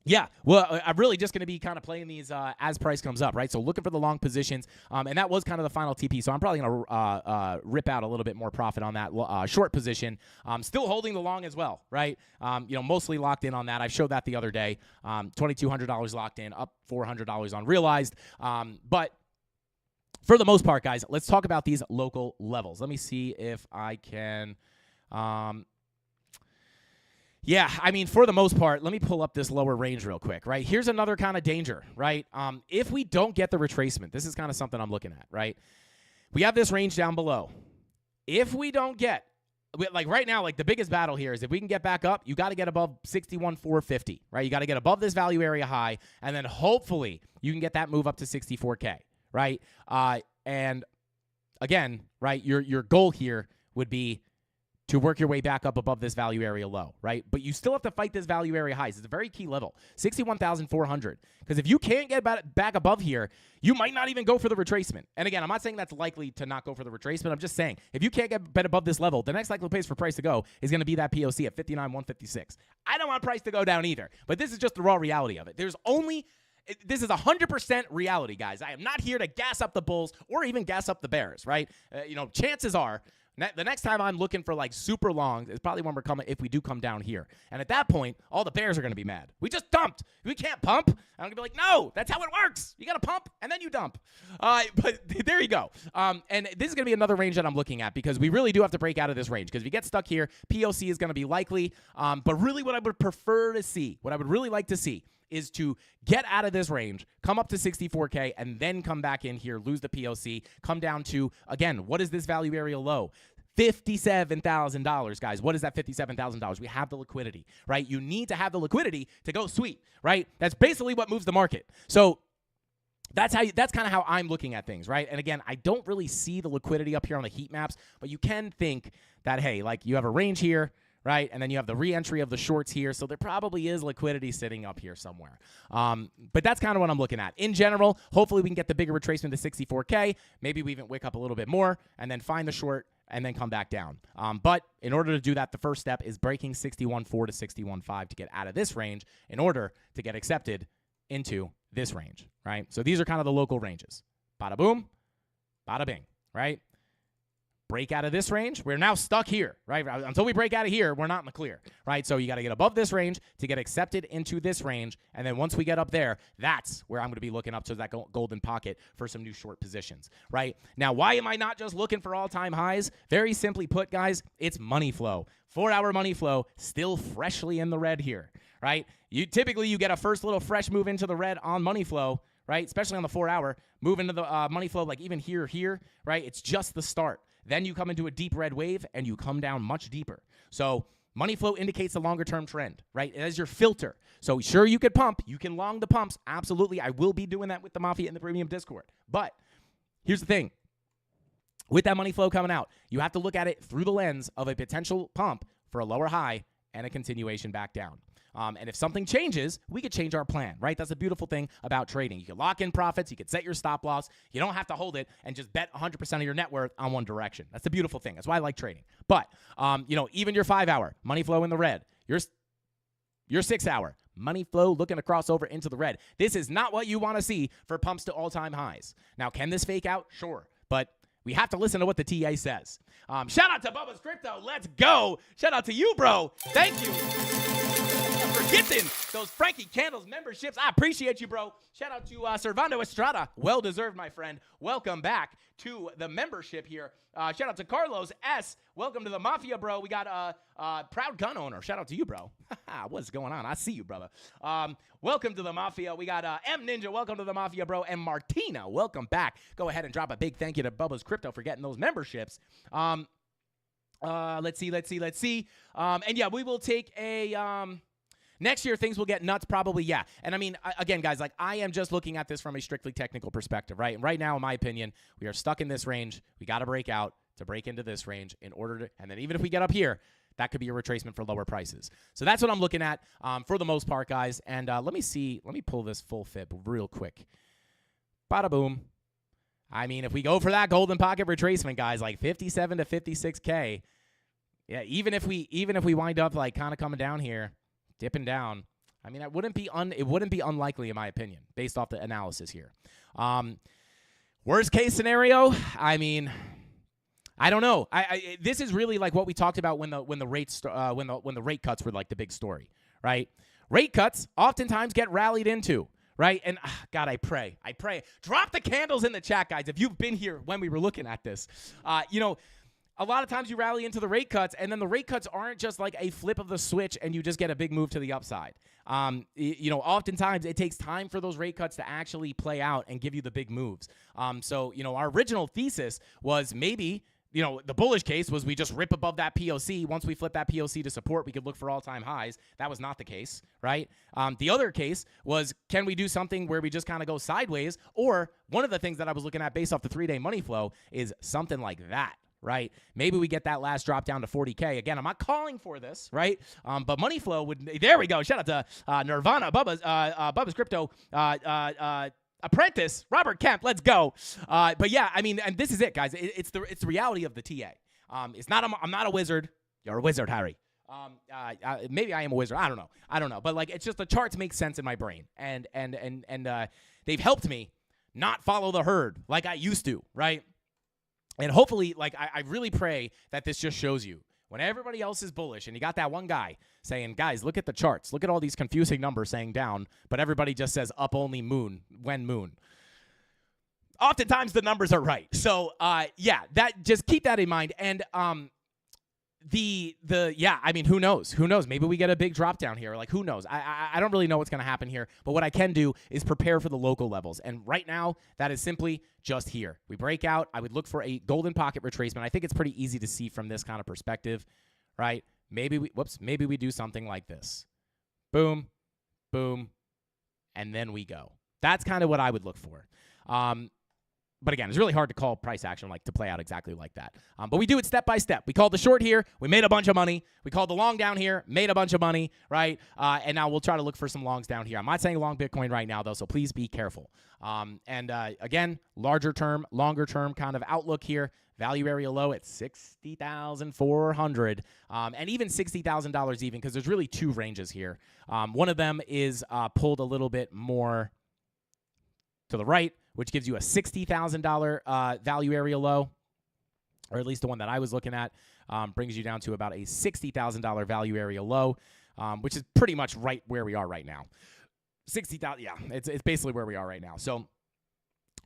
yeah, well, I'm really just going to be kind of playing these as price comes up, right? So looking for the long positions, and that was kind of the final TP. So I'm probably going to rip out a little bit more profit on that short position. Still holding the long as well, right? Mostly locked in on that. I showed that the other day. $2,200 locked in, up $400 on realized. But for the most part, guys, let's talk about these local levels. Let me see if I can. Yeah, I mean, for the most part, let me pull up this lower range real quick, right? Here's another kind of danger, right? If we don't get the retracement, this is kind of something I'm looking at, right? We have this range down below. If we don't get, like right now, like the biggest battle here is if we can get back up, you got to get above 61,450, right? You got to get above this value area high, and then hopefully you can get that move up to 64K, right? And again, right, your goal here would be to work your way back up above this value area low, right? But you still have to fight this value area highs. It's a very key level, 61,400. Because if you can't get back above here, you might not even go for the retracement. And again, I'm not saying that's likely to not go for the retracement. I'm just saying, if you can't get above this level, the next likely place for price to go is going to be that POC at 59,156. I don't want price to go down either, but this is just the raw reality of it. There's only this is 100% reality, guys. I am not here to gas up the Bulls or even gas up the Bears, right? Chances are the next time I'm looking for like super long is probably when we're coming, if we do come down here. And at that point, all the Bears are going to be mad. We just dumped. We can't pump. I'm going to be like, no, that's how it works. You got to pump and then you dump. But there you go. And this is going to be another range that I'm looking at because we really do have to break out of this range because if you get stuck here, POC is going to be likely. But really what I would prefer to see, what I would really like to see is to get out of this range, come up to 64K, and then come back in here, lose the POC, come down to, again, what is this value area low? $57,000, guys. What is that $57,000? We have the liquidity, right? You need to have the liquidity to go sweet, right? That's basically what moves the market. So that's kind of how I'm looking at things, right? And again, I don't really see the liquidity up here on the heat maps, but you can think that, hey, like you have a range here, right? And then you have the re-entry of the shorts here. So there probably is liquidity sitting up here somewhere. But that's kind of what I'm looking at. In general, hopefully we can get the bigger retracement to 64K. Maybe we even wick up a little bit more and then find the short and then come back down. But in order to do that, the first step is breaking 61.4 to 61.5 to get out of this range in order to get accepted into this range, right? So these are kind of the local ranges. Bada boom, bada bing, right? Break out of this range. We're now stuck here, right? Until we break out of here, we're not in the clear, right? So you got to get above this range to get accepted into this range. And then once we get up there, that's where I'm going to be looking up to that golden pocket for some new short positions, right? Now, why am I not just looking for all-time highs? Very simply put, guys, it's money flow. 4-hour money flow still freshly in the red here, right? Typically, you get a first little fresh move into the red on money flow, right? Especially on the 4-hour. Move into the money flow like even here, right? It's just the start. Then you come into a deep red wave, and you come down much deeper. So money flow indicates the longer-term trend, right? It is your filter. So sure, you could pump. You can long the pumps. Absolutely. I will be doing that with the Mafia in the Premium Discord. But here's the thing. With that money flow coming out, you have to look at it through the lens of a potential pump for a lower high and a continuation back down. And if something changes, we could change our plan, right? That's the beautiful thing about trading. You can lock in profits. You can set your stop loss. You don't have to hold it and just bet 100% of your net worth on one direction. That's the beautiful thing. That's why I like trading. But, even your 5-hour, money flow in the red. Your 6-hour, money flow looking to cross over into the red. This is not what you want to see for pumps to all-time highs. Now, can this fake out? Sure. But we have to listen to what the TA says. Shout out to Bubba's Crypto. Let's go. Shout out to you, bro. Thank you for getting those Frankie Candles memberships. I appreciate you, bro. Shout out to Servando Estrada. Well-deserved, my friend. Welcome back to the membership here. Shout out to Carlos S. Welcome to the Mafia, bro. We got a proud gun owner. Shout out to you, bro. What's going on? I see you, brother. Welcome to the Mafia. We got M Ninja. Welcome to the Mafia, bro. And Martina, welcome back. Go ahead and drop a big thank you to Bubba's Crypto for getting those memberships. Let's see. And yeah, we will take a next year, things will get nuts, probably, yeah. And I mean, again, guys, like I am just looking at this from a strictly technical perspective, right? And right now, in my opinion, we are stuck in this range. We got to break out to break into this range in order to, and then even if we get up here, that could be a retracement for lower prices. So that's what I'm looking at for the most part, guys. And let me pull this full fib real quick. Bada boom. I mean, if we go for that golden pocket retracement, guys, like 57 to 56K, yeah, even if we wind up like kind of coming down here, dipping down, I mean, it wouldn't be unlikely in my opinion, based off the analysis here. Worst case scenario, I mean, I don't know. This is really like what we talked about when the rate cuts were like the big story, right? Rate cuts oftentimes get rallied into, right? And God, I pray. Drop the candles in the chat, guys. If you've been here when we were looking at this, a lot of times you rally into the rate cuts, and then the rate cuts aren't just like a flip of the switch and you just get a big move to the upside. Oftentimes it takes time for those rate cuts to actually play out and give you the big moves. So our original thesis was maybe, the bullish case was we just rip above that POC. Once we flip that POC to support, we could look for all-time highs. That was not the case, right? The other case was, can we do something where we just kind of go sideways? Or one of the things that I was looking at based off the 3-day money flow is something like that. Right? Maybe we get that last drop down to 40K. Again, I'm not calling for this, right? But money flow would, there we go. Shout out to Nirvana, Bubba's Crypto, Apprentice, Robert Kemp. Let's go. But yeah, I mean, and this is it, guys. It's the reality of the TA. I'm not a wizard. You're a wizard, Harry. Maybe I am a wizard. I don't know. But like, it's just the charts make sense in my brain, and they've helped me not follow the herd like I used to, right? And hopefully, like, I really pray that this just shows you when everybody else is bullish and you got that one guy saying, guys, look at the charts. Look at all these confusing numbers saying down, but everybody just says up only moon, when moon. Oftentimes the numbers are right. So, that just keep that in mind. And I mean, who knows? Who knows? Maybe we get a big drop down here. Like, who knows? I don't really know what's going to happen here. But what I can do is prepare for the local levels. And right now, that is simply just here. We break out. I would look for a golden pocket retracement. I think it's pretty easy to see from this kind of perspective, right? Maybe we do something like this. Boom, boom, and then we go. That's kind of what I would look for. But again, it's really hard to call price action like to play out exactly like that. But we do it step by step. We called the short here. We made a bunch of money. We called the long down here. Made a bunch of money, right? And now we'll try to look for some longs down here. I'm not saying long Bitcoin right now, though, so please be careful. Again, longer term kind of outlook here. Value area low at $60,400 and even $60,000 even, because there's really two ranges here. One of them is pulled a little bit more to the right, which gives you a $60,000 value area low, or at least the one that I was looking at, brings you down to about a $60,000 value area low, which is pretty much right where we are right now. 60,000, yeah, it's basically where we are right now. So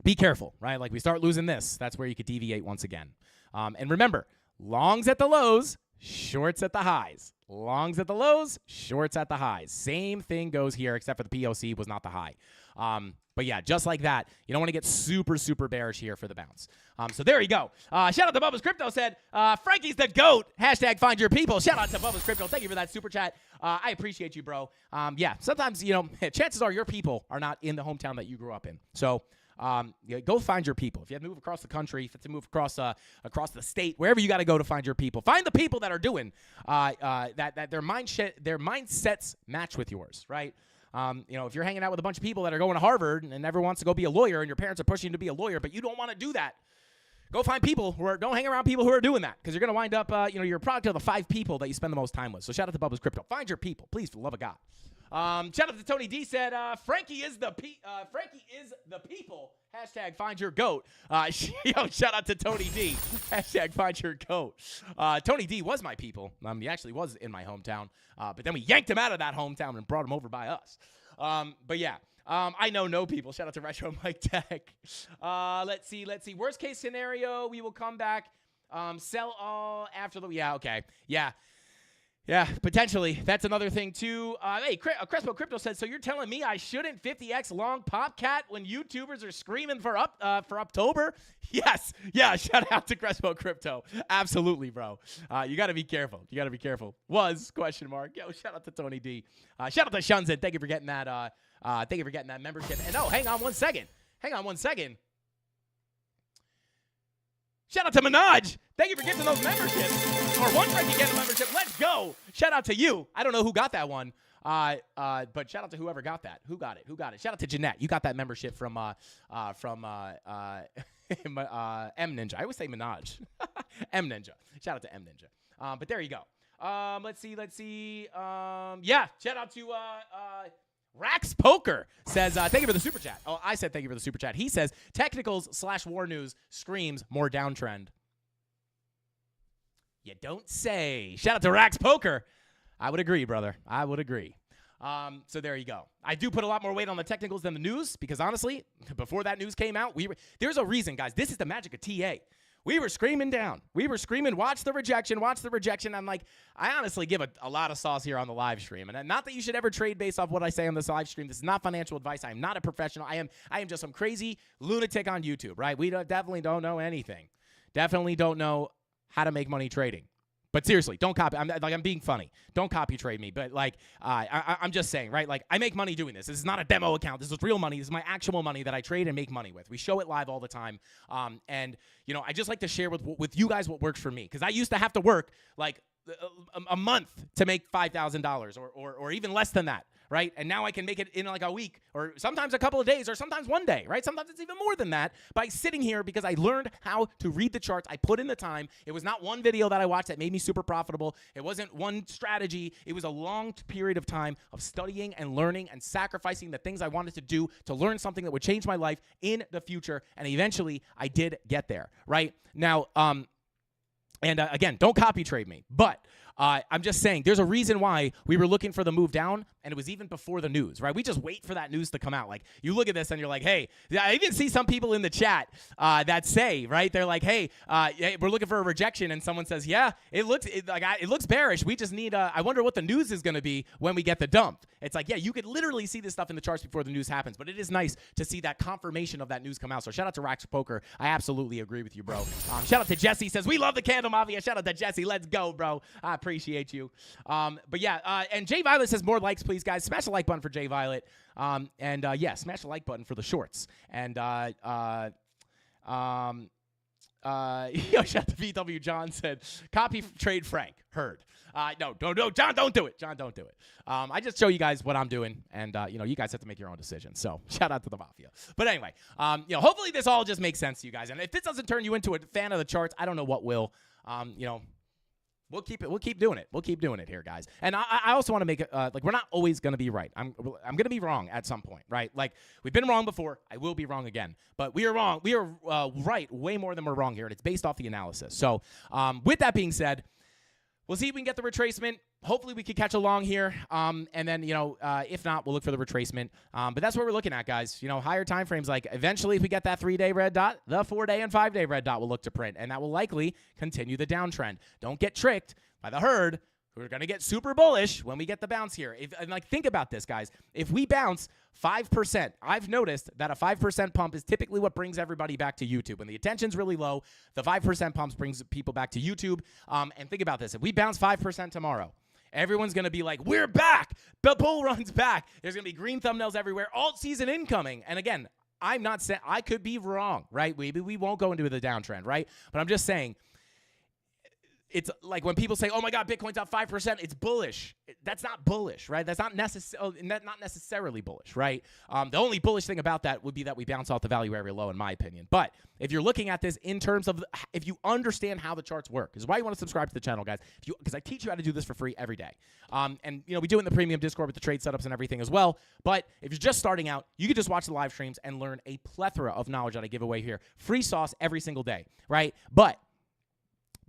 be careful, right? Like, we start losing this, that's where you could deviate once again. And remember, longs at the lows, shorts at the highs. Longs at the lows, shorts at the highs. Same thing goes here, except for the POC was not the high. But yeah, just like that, you don't want to get super, super bearish here for the bounce. So there you go. Shout out to Bubba's Crypto said, Frankie's the GOAT. Hashtag find your people. Shout out to Bubba's Crypto. Thank you for that super chat. I appreciate you, bro. Sometimes, chances are your people are not in the hometown that you grew up in. So go find your people. If you have to move across the country, if you have to move across the state, wherever you got to go to find your people, find the people that are doing that their mindsets match with yours, right? If you're hanging out with a bunch of people that are going to Harvard and everyone wants to go be a lawyer and your parents are pushing you to be a lawyer, but you don't want to do that, go find people don't hang around people who are doing that, because you're going to wind up, you're a product of the 5 people that you spend the most time with. So shout out to Bubba's Crypto. Find your people, please, for the love of God. Shout out to Tony D said, Frankie is the people. Hashtag find your GOAT. Shout out to Tony D. Hashtag find your GOAT. Tony D was my people. He actually was in my hometown. But then we yanked him out of that hometown and brought him over by us. I know no people. Shout out to Retro Mike Tech. Let's see. Worst case scenario, we will come back. Sell all after the... Yeah, okay. Yeah, potentially. That's another thing, too. Hey, Crespo Crypto said, so you're telling me I shouldn't 50x long Popcat when YouTubers are screaming for October? Yes. Yeah, shout out to Crespo Crypto. Absolutely, bro. You got to be careful. Was, ? Yo, shout out to Tony D. Shout out to Shunzin. Thank you for getting that membership. And hang on one second. Shout out to Minaj. Thank you for getting those memberships. Or one Frankie getting a membership. Let's go. Shout out to you. I don't know who got that one. But shout out to whoever got that. Who got it? Shout out to Jeanette. You got that membership from M Ninja. I always say Minaj. M Ninja. Shout out to M Ninja. But there you go. Let's see. Shout out to Rax Poker says, thank you for the super chat. Oh, I said thank you for the super chat. He says, technicals/war news screams more downtrend. You don't say. Shout out to Rax Poker. I would agree, brother. I would agree. So there you go. I do put a lot more weight on the technicals than the news, because honestly, before that news came out, there's a reason, guys. This is the magic of TA. We were screaming down. We were screaming, watch the rejection. I'm like, I honestly give a lot of sauce here on the live stream. And not that you should ever trade based off what I say on this live stream. This is not financial advice. I am not a professional. I am just some crazy lunatic on YouTube, right? We definitely don't know anything. Definitely don't know how to make money trading. But seriously, don't copy. I'm being funny. Don't copy trade me. But I'm just saying, right? Like, I make money doing this. This is not a demo account. This is real money. This is my actual money that I trade and make money with. We show it live all the time. I just like to share with you guys what works for me, because I used to have to work like a month to make $5,000 or even less than that, right? And now I can make it in like a week or sometimes a couple of days or sometimes one day, right? Sometimes it's even more than that by sitting here because I learned how to read the charts. I put in the time. It was not one video that I watched that made me super profitable. It wasn't one strategy. It was a long period of time of studying and learning and sacrificing the things I wanted to do to learn something that would change my life in the future. And eventually I did get there, right? Now, again, don't copy trade me, but I'm just saying there's a reason why we were looking for the move down, and it was even before the news, right? We just wait for that news to come out. Like, you look at this and you're like, hey, I even see some people in the chat that say, right? They're like, hey, we're looking for a rejection, and someone says, yeah, it looks bearish. We just need I wonder what the news is going to be when we get the dump. It's like, yeah, you could literally see this stuff in the charts before the news happens, but it is nice to see that confirmation of that news come out. So shout out to Rax Poker. I absolutely agree with you, bro. Shout out to Jesse. Says, we love the CandleMafia. Shout out to Jesse. Let's go, bro. I appreciate you. But yeah, and Jay Violet says, more likes, please, guys. Smash the like button for Jay Violet. Yeah, smash the like button for the shorts. And shout out to VW. John said, copy trade Frank. Heard. No, John, don't do it. John, don't do it. I just show you guys what I'm doing, and you guys have to make your own decision. So shout out to the Mafia. But anyway, hopefully this all just makes sense to you guys. And if this doesn't turn you into a fan of the charts, I don't know what will. We'll keep doing it. We'll keep doing it here, guys. And I also want to make it like we're not always going to be right. I'm going to be wrong at some point, right? Like we've been wrong before. I will be wrong again. But we are wrong. We are right way more than we're wrong here, and it's based off the analysis. So with that being said, we'll see if we can get the retracement. Hopefully we can catch along here. And then, if not, we'll look for the retracement. But that's what we're looking at, guys. Higher time frames. Like eventually, if we get that 3-day red dot, the 4-day and 5-day red dot will look to print. And that will likely continue the downtrend. Don't get tricked by the herd who are going to get super bullish when we get the bounce here. Think about this, guys. If we bounce 5%, I've noticed that a 5% pump is typically what brings everybody back to YouTube. When the attention's really low, the 5% pumps brings people back to YouTube. And think about this. If we bounce 5% tomorrow, everyone's going to be like, we're back. The bull run's back. There's going to be green thumbnails everywhere. Alt season incoming. And again, I'm not saying I could be wrong, right? Maybe we won't go into the downtrend, right? But I'm just saying, it's like when people say, oh my God, Bitcoin's up 5%, it's bullish. That's not bullish, right? That's not necessarily bullish, right? The only bullish thing about that would be that we bounce off the value area low, in my opinion. But if you're looking at this in terms of, if you understand how the charts work, is why you want to subscribe to the channel, guys. Because I teach you how to do this for free every day. And we do it in the premium Discord with the trade setups and everything as well. But if you're just starting out, you can just watch the live streams and learn a plethora of knowledge that I give away here. Free sauce every single day, right? But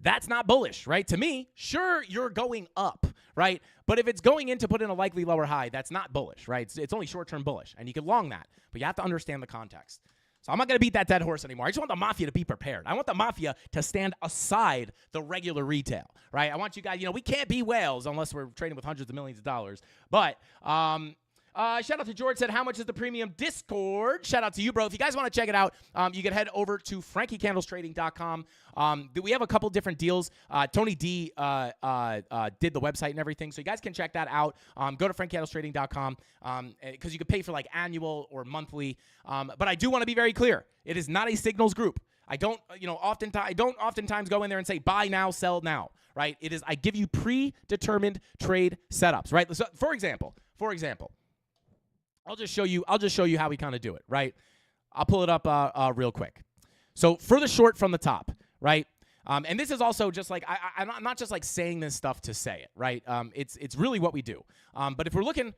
that's not bullish, right? To me, sure, you're going up, right? But if it's going in to put in a likely lower high, that's not bullish, right? It's only short-term bullish, and you can long that. But you have to understand the context. So I'm not going to beat that dead horse anymore. I just want the Mafia to be prepared. I want the Mafia to stand aside the regular retail, right? I want you guys, we can't be whales unless we're trading with hundreds of millions of dollars. But shout out to George, said, how much is the premium Discord? Shout out to you, bro. If you guys want to check it out, you can head over to frankiecandlestrading.com. We have a couple different deals. Tony D did the website and everything, so you guys can check that out. Go to frankiecandlestrading.com because you can pay for like annual or monthly. But I do want to be very clear. It is not a signals group. I don't, oftentimes go in there and say buy now, sell now, right? It is I give you predetermined trade setups, right? So, for example. I'll just show you how we kind of do it, right? I'll pull it up real quick. So for the short from the top, right? And this is also just like I'm not just like saying this stuff to say it, right? It's really what we do. But if we're looking,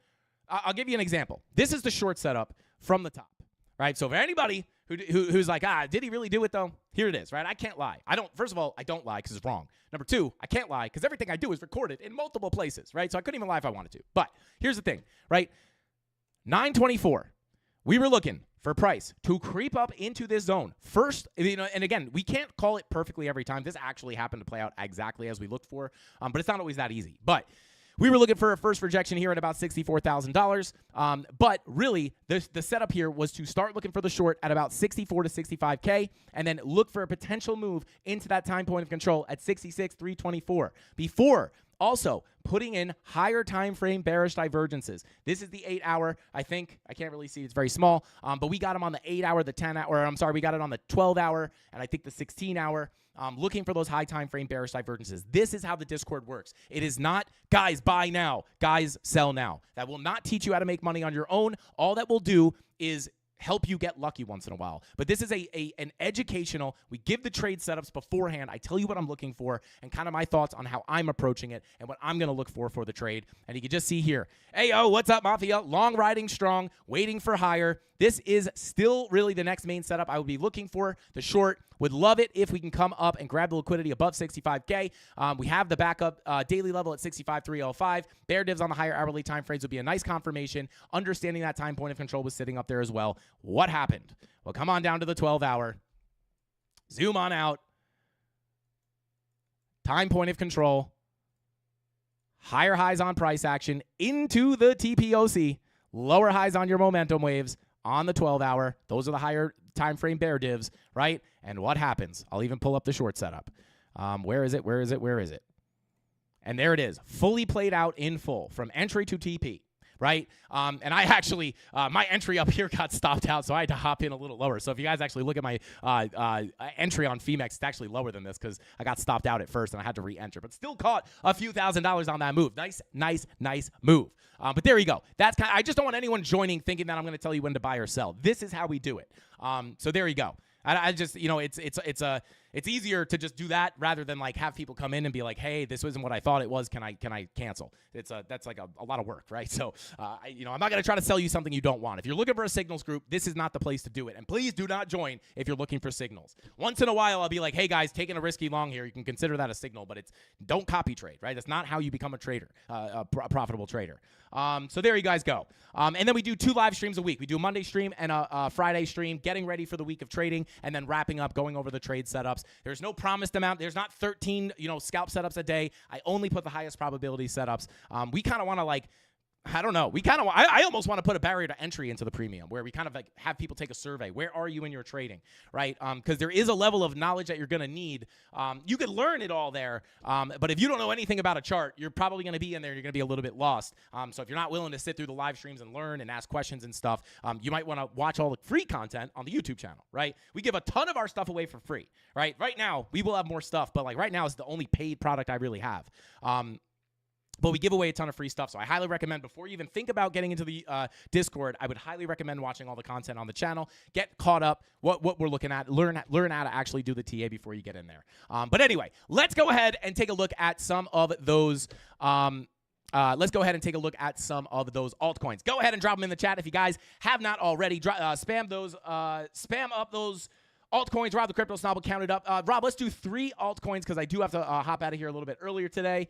I'll give you an example. This is the short setup from the top, right? So for anybody who's like, did he really do it though? Here it is, right? I can't lie. First of all, I don't lie because it's wrong. Number two, I can't lie because everything I do is recorded in multiple places, right? So I couldn't even lie if I wanted to. But here's the thing, right? 924. We were looking for price to creep up into this zone. First, and again, we can't call it perfectly every time. This actually happened to play out exactly as we looked for, but it's not always that easy. But we were looking for a first rejection here at about $64,000. But really, the setup here was to start looking for the short at about 64 to 65K and then look for a potential move into that time point of control at 66,324 before Also, putting in higher time frame bearish divergences. This is the 8 hour. I can't really see. It's very small. But we got them on the 8 hour, the 10 hour. I'm sorry, we got it on the 12 hour, and I think the 16 hour. Looking for those high time frame bearish divergences. This is how the Discord works. It is not, guys, buy now, guys, sell now. That will not teach you how to make money on your own. All that will do is help you get lucky once in a while. But this is an educational, we give the trade setups beforehand. I tell you what I'm looking for and kind of my thoughts on how I'm approaching it and what I'm going to look for the trade. And you can just see here, hey, yo, what's up, Mafia? Long riding strong, waiting for higher. This is still really the next main setup I would be looking for. The short, would love it if we can come up and grab the liquidity above 65K. We have the backup daily level at 65,305. Bear divs on the higher hourly time frames would be a nice confirmation. Understanding that time point of control was sitting up there as well. What happened? Well, come on down to the 12 hour. Zoom on out. Time point of control. Higher highs on price action into the TPOC. Lower highs on your momentum waves on the 12 hour. Those are the higher time frame bear divs, right? And what happens? I'll even pull up the short setup. Where is it? Where is it? Where is it? And there it is, fully played out in full from entry to TP, right? And I actually, my entry up here got stopped out, so I had to hop in a little lower. So if you guys actually look at my entry on Femex, it's actually lower than this because I got stopped out at first and I had to re-enter, but still caught a few $1,000s on that move. Nice move. But there you go. That's I just don't want anyone joining thinking that I'm going to tell you when to buy or sell. This is how we do it. So there you go. I just, it's easier to just do that rather than like have people come in and be like, hey, this wasn't what I thought it was. Can I cancel? That's like a lot of work, right? So, I'm not going to try to sell you something you don't want. If you're looking for a signals group, this is not the place to do it. And please do not join if you're looking for signals. Once in a while, I'll be like, hey guys, taking a risky long here. You can consider that a signal, but don't copy trade, right? That's not how you become a trader, a profitable trader. So there you guys go. And then we do 2 live streams a week. We do a Monday stream and a Friday stream, getting ready for the week of trading, and then wrapping up, going over the trade setups. There's no promised amount. There's not 13, scalp setups a day. I only put the highest probability setups. We kind of want to I don't know. I almost want to put a barrier to entry into the premium where we kind of like have people take a survey. Where are you in your trading, right? Because there is a level of knowledge that you're going to need. You could learn it all there, but if you don't know anything about a chart, you're probably going to be in there. You're going to be a little bit lost. So if you're not willing to sit through the live streams and learn and ask questions and stuff, you might want to watch all the free content on the YouTube channel, right? We give a ton of our stuff away for free, right? Right now, we will have more stuff, but like right now, it's the only paid product I really have. But we give away a ton of free stuff, so I highly recommend, before you even think about getting into the Discord, I would highly recommend watching all the content on the channel, get caught up, what we're looking at, learn how to actually do the TA before you get in there. But anyway, let's go ahead and take a look at some of those. Let's go ahead and take a look at some of those altcoins. Go ahead and drop them in the chat if you guys have not already. Spam up those altcoins. Rob the Crypto Snob will count it up. Rob, let's do 3 altcoins because I do have to hop out of here a little bit earlier today.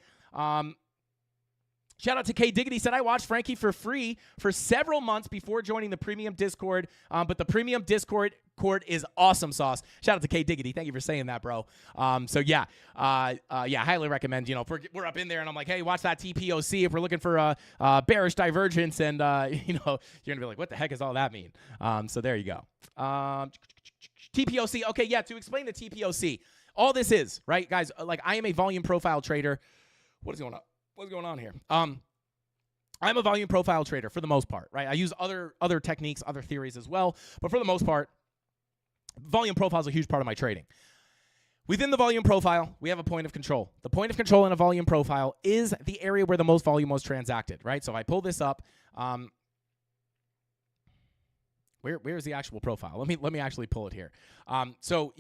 Shout out to K Diggity, said I watched Frankie for free for several months before joining the premium Discord, but the premium Discord is awesome sauce. Shout out to K Diggity. Thank you for saying that, bro. So yeah, highly recommend, if we're up in there and I'm like, hey, watch that TPOC if we're looking for a bearish divergence, and you're going to be like, what the heck does all that mean? So there you go. TPOC. Okay, yeah, to explain the TPOC, all this is, right, guys, like I am a volume profile trader. What is going on? What's going on here? I'm a volume profile trader for the most part, right? I use other techniques, other theories as well, but for the most part, volume profile is a huge part of my trading. Within the volume profile, we have a point of control. The point of control in a volume profile is the area where the most volume was transacted, right? So if I pull this up, where's the actual profile? Let me actually pull it here. So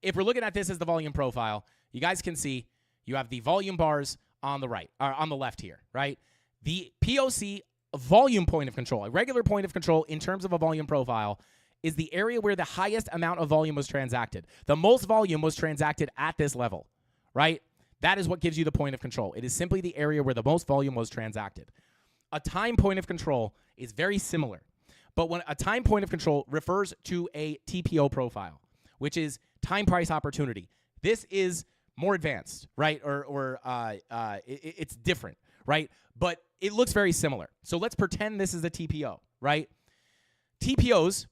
if we're looking at this as the volume profile, you guys can see you have the volume bars on the right, or on the left here, right? The POC volume point of control, a regular point of control in terms of a volume profile, is the area where the highest amount of volume was transacted. The most volume was transacted at this level, right? That is what gives you the point of control. It is simply the area where the most volume was transacted. A time point of control is very similar, but when a time point of control refers to a TPO profile, which is time price opportunity. This is more advanced, right? Or it's different, right? But it looks very similar. So let's pretend this is a TPO, right? TPOs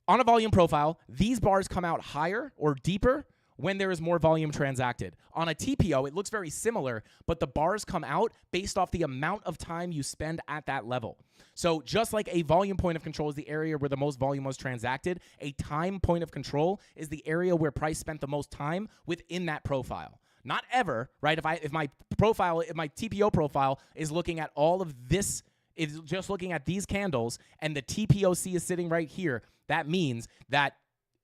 on a volume profile, these bars come out higher or deeper when there is more volume transacted. On a TPO, it looks very similar, but the bars come out based off the amount of time you spend at that level. So just like a volume point of control is the area where the most volume was transacted, a time point of control is the area where price spent the most time within that profile. Not ever, right? If my TPO profile is looking at all of this, is just looking at these candles, and the TPOC is sitting right here, that means that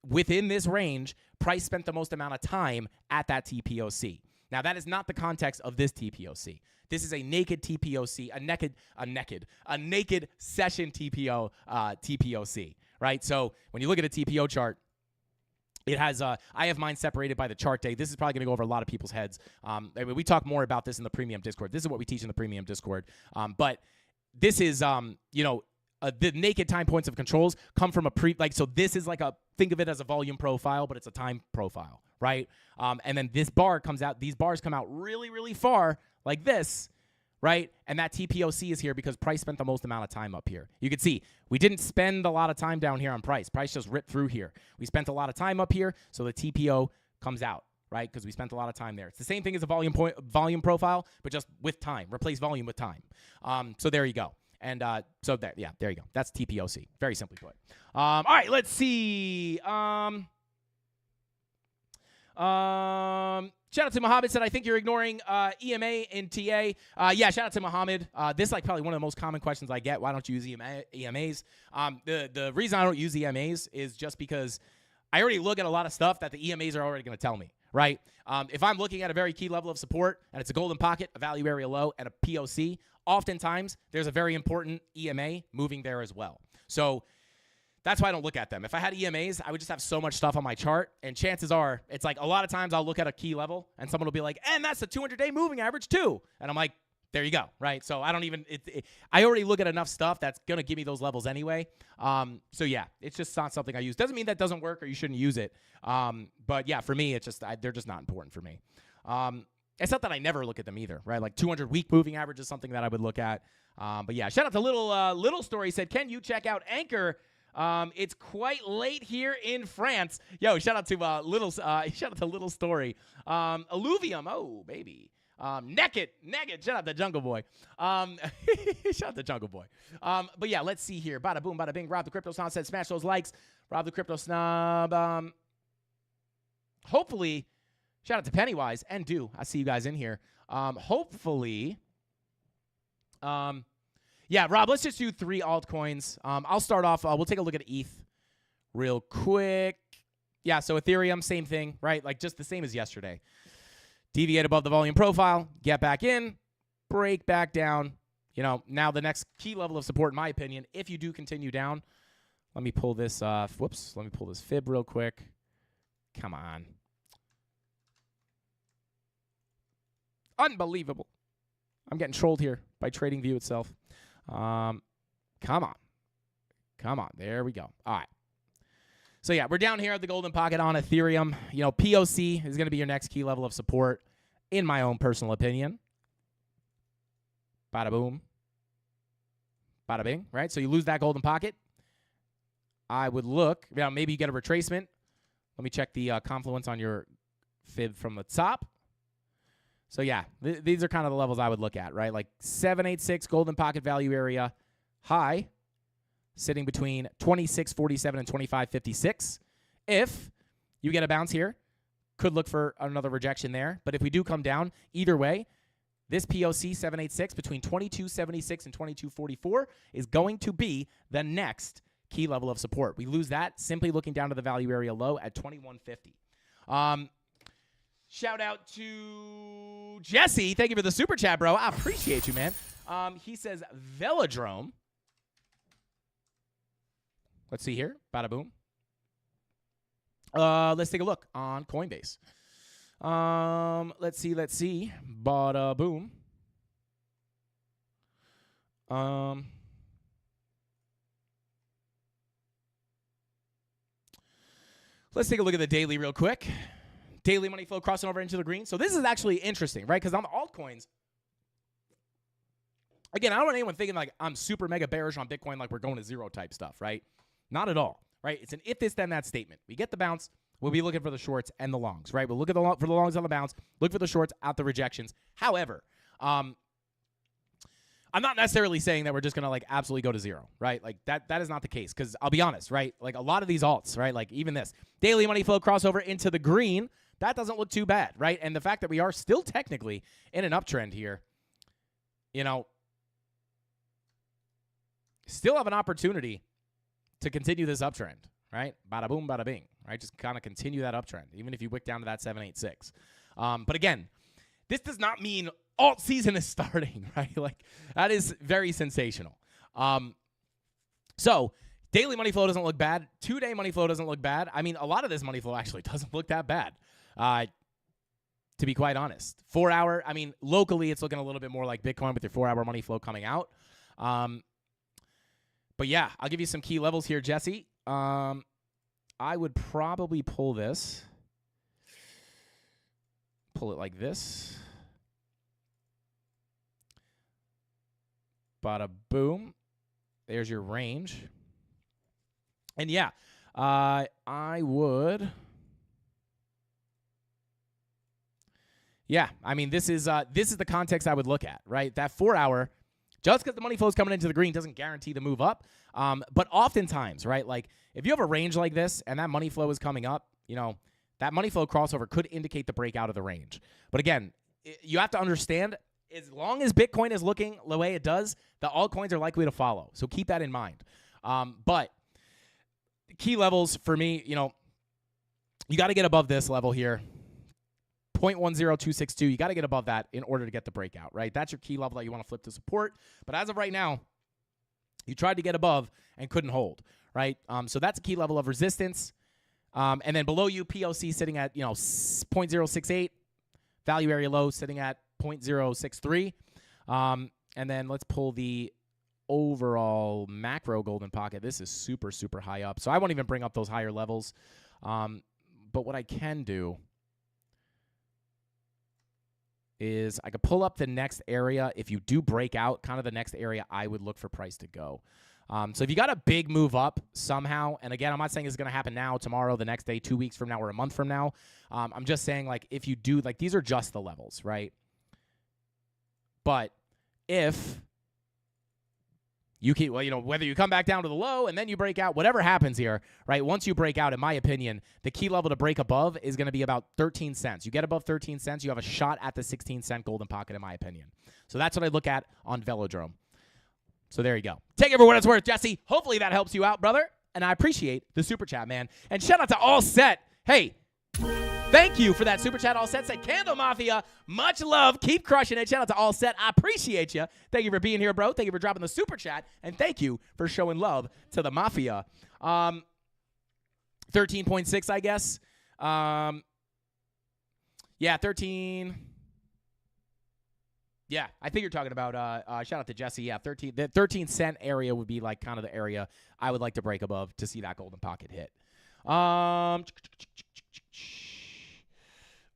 within this range, price spent the most amount of time at that TPOC. Now, that is not the context of this TPOC. This is a naked TPOC, a naked session TPOC, right? So when you look at a TPO chart, it has, I have mine separated by the chart day. This is probably going to go over a lot of people's heads. We talk more about this in the premium Discord. This is what we teach in the premium Discord. But this is, the naked time points of controls come from so this is like think of it as a volume profile, but it's a time profile, right? And then this bar comes out, these bars come out really, really far like this, right? And that TPOC is here because price spent the most amount of time up here. You can see we didn't spend a lot of time down here on price. Price just ripped through here. We spent a lot of time up here, so the TPO comes out, right? Because we spent a lot of time there. It's the same thing as a volume profile, but just with time. Replace volume with time. So there you go. And there you go. That's TPOC. Very simply put. All right, let's see. Shout out to Mohammed, said, I think you're ignoring EMA and TA. Yeah, shout out to Mohammed. This is like probably one of the most common questions I get. Why don't you use EMAs? The reason I don't use EMAs is just because I already look at a lot of stuff that the EMAs are already going to tell me, right? If I'm looking at a very key level of support and it's a golden pocket, a value area low, and a POC, oftentimes there's a very important EMA moving there as well. So that's why I don't look at them. If I had EMAs, I would just have so much stuff on my chart, and chances are it's like a lot of times I'll look at a key level and someone will be like, and that's the 200-day moving average too. And I'm like, there you go, right? So I don't even I already look at enough stuff that's going to give me those levels anyway. So yeah, it's just not something I use. Doesn't mean that doesn't work or you shouldn't use it. But yeah, for me, it's just they're just not important for me. It's not that I never look at them either, right? Like 200-week moving average is something that I would look at. But yeah, shout out to Little Story, said, can you check out Anchor? It's quite late here in France. Yo, shout out to Little Story. Alluvium, oh baby. Naked, shout out to Jungle Boy. Shout out to Jungle Boy. But yeah, let's see here. Bada boom, bada bing. Rob the Crypto Snob said, smash those likes. Rob the Crypto Snob. Hopefully, shout out to Pennywise and I see you guys in here. Hopefully, yeah, Rob, let's just do 3 altcoins. I'll start off. We'll take a look at ETH real quick. Yeah, so Ethereum, same thing, right? Like just the same as yesterday. Deviate above the volume profile, get back in, break back down. Now the next key level of support, in my opinion, if you do continue down, let me pull this, let me pull this fib real quick. Come on. Unbelievable. I'm getting trolled here by TradingView itself. Come on. There we go. All right. So yeah, we're down here at the golden pocket on Ethereum. POC is going to be your next key level of support, in my own personal opinion. Bada boom. Bada bing, right? So you lose that golden pocket. I would look, maybe you get a retracement. Let me check the confluence on your fib from the top. So yeah, these are kind of the levels I would look at, right? Like 786 golden pocket value area high, sitting between 26.47 and 25.56. If you get a bounce here, could look for another rejection there. But if we do come down, either way, this POC 786 between 22.76 and 22.44 is going to be the next key level of support. We lose that simply looking down to the value area low at 21.50. Shout out to Jesse. Thank you for the super chat, bro. I appreciate you, man. He says Velodrome. Let's see here. Bada boom. Let's take a look on Coinbase. Let's see. Bada boom. Let's take a look at the daily real quick. Daily money flow crossing over into the green. So this is actually interesting, right? Because on the altcoins, again, I don't want anyone thinking like I'm super mega bearish on Bitcoin like we're going to zero type stuff, right? Not at all, right? It's an if this then that statement. We get the bounce, We'll be looking for the shorts and the longs, right? We'll look at for the longs on the bounce, look for the shorts out the rejections. However, I'm not necessarily saying that we're just going to like absolutely go to zero, right? Like that is not the case, because I'll be honest, right? Like a lot of these alts, right? Like even this daily money flow crossover into the green, that doesn't look too bad, right? And the fact that we are still technically in an uptrend here, you know, still have an opportunity to continue this uptrend, right? Bada boom, bada bing, right? Just kind of continue that uptrend, even if you wick down to that 786. But again, this does not mean alt season is starting, right? Like that is very sensational. So daily money flow doesn't look bad. 2-day money flow doesn't look bad. I mean, a lot of this money flow actually doesn't look that bad, to be quite honest. 4 hour, I mean, locally it's looking a little bit more like Bitcoin with your 4-hour money flow coming out. But yeah, I'll give you some key levels here, Jesse. I would probably pull this. Pull it like this. Bada boom. There's your range. And yeah, I would. Yeah, I mean, this is the context I would look at, right? That 4-hour, just because the money flow is coming into the green doesn't guarantee the move up. But oftentimes, right, like if you have a range like this and that money flow is coming up, you know, that money flow crossover could indicate the breakout of the range. But again, you have to understand, as long as Bitcoin is looking the way it does, the altcoins are likely to follow. So keep that in mind. But key levels for me, you know, you got to get above this level here. 0.10262, you got to get above that in order to get the breakout, right? That's your key level that you want to flip to support. But as of right now, you tried to get above and couldn't hold, right? So that's a key level of resistance. And then below you, POC sitting at, you know, 0.068, value area low sitting at 0.063. And then let's pull the overall macro golden pocket. This is super, super high up. So I won't even bring up those higher levels. But what I can do is I could pull up the next area. If you do break out, kind of the next area I would look for price to go. So if you got a big move up somehow, and again, I'm not saying it's going to happen now, tomorrow, the next day, 2 weeks from now, or a month from now. I'm just saying, like, if you do, like, these are just the levels, right? But if you keep, well, you know, whether you come back down to the low and then you break out, whatever happens here, right? Once you break out, in my opinion, the key level to break above is going to be about 13 cents. You get above 13 cents, you have a shot at the 16-cent golden pocket, in my opinion. So that's what I look at on Velodrome. So there you go. Take it for what it's worth, Jesse. Hopefully that helps you out, brother. And I appreciate the super chat, man. And shout out to All Set. Hey, thank you for that super chat. All Set said, CandleMafia, much love. Keep crushing it. Shout out to All Set. I appreciate you. Thank you for being here, bro. Thank you for dropping the super chat. And thank you for showing love to the Mafia. 13.6, I guess. Yeah, 13. Yeah, I think you're talking about, shout out to Jesse. Yeah, the 13 cent area would be like kind of the area I would like to break above to see that golden pocket hit. Shout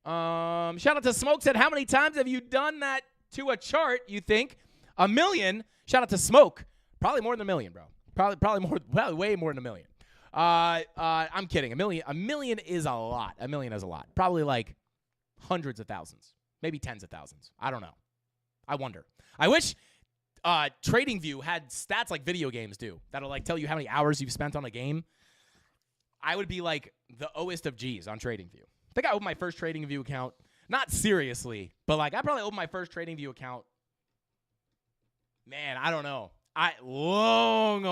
out to Smoke said, how many times have you done that to a chart, you think? 1 million. Shout out to Smoke. Probably more than 1 million, bro. Probably way more than 1 million. I'm kidding. 1 million is a lot. 1 million is a lot. Probably like hundreds of thousands. Maybe tens of thousands. I don't know. I wonder. I wish TradingView had stats like video games do that'll like tell you how many hours you've spent on a game. I would be like the O-est of G's on TradingView. I think I opened my first TradingView account, not seriously, but like I probably opened my first TradingView account. Man, I don't know. Long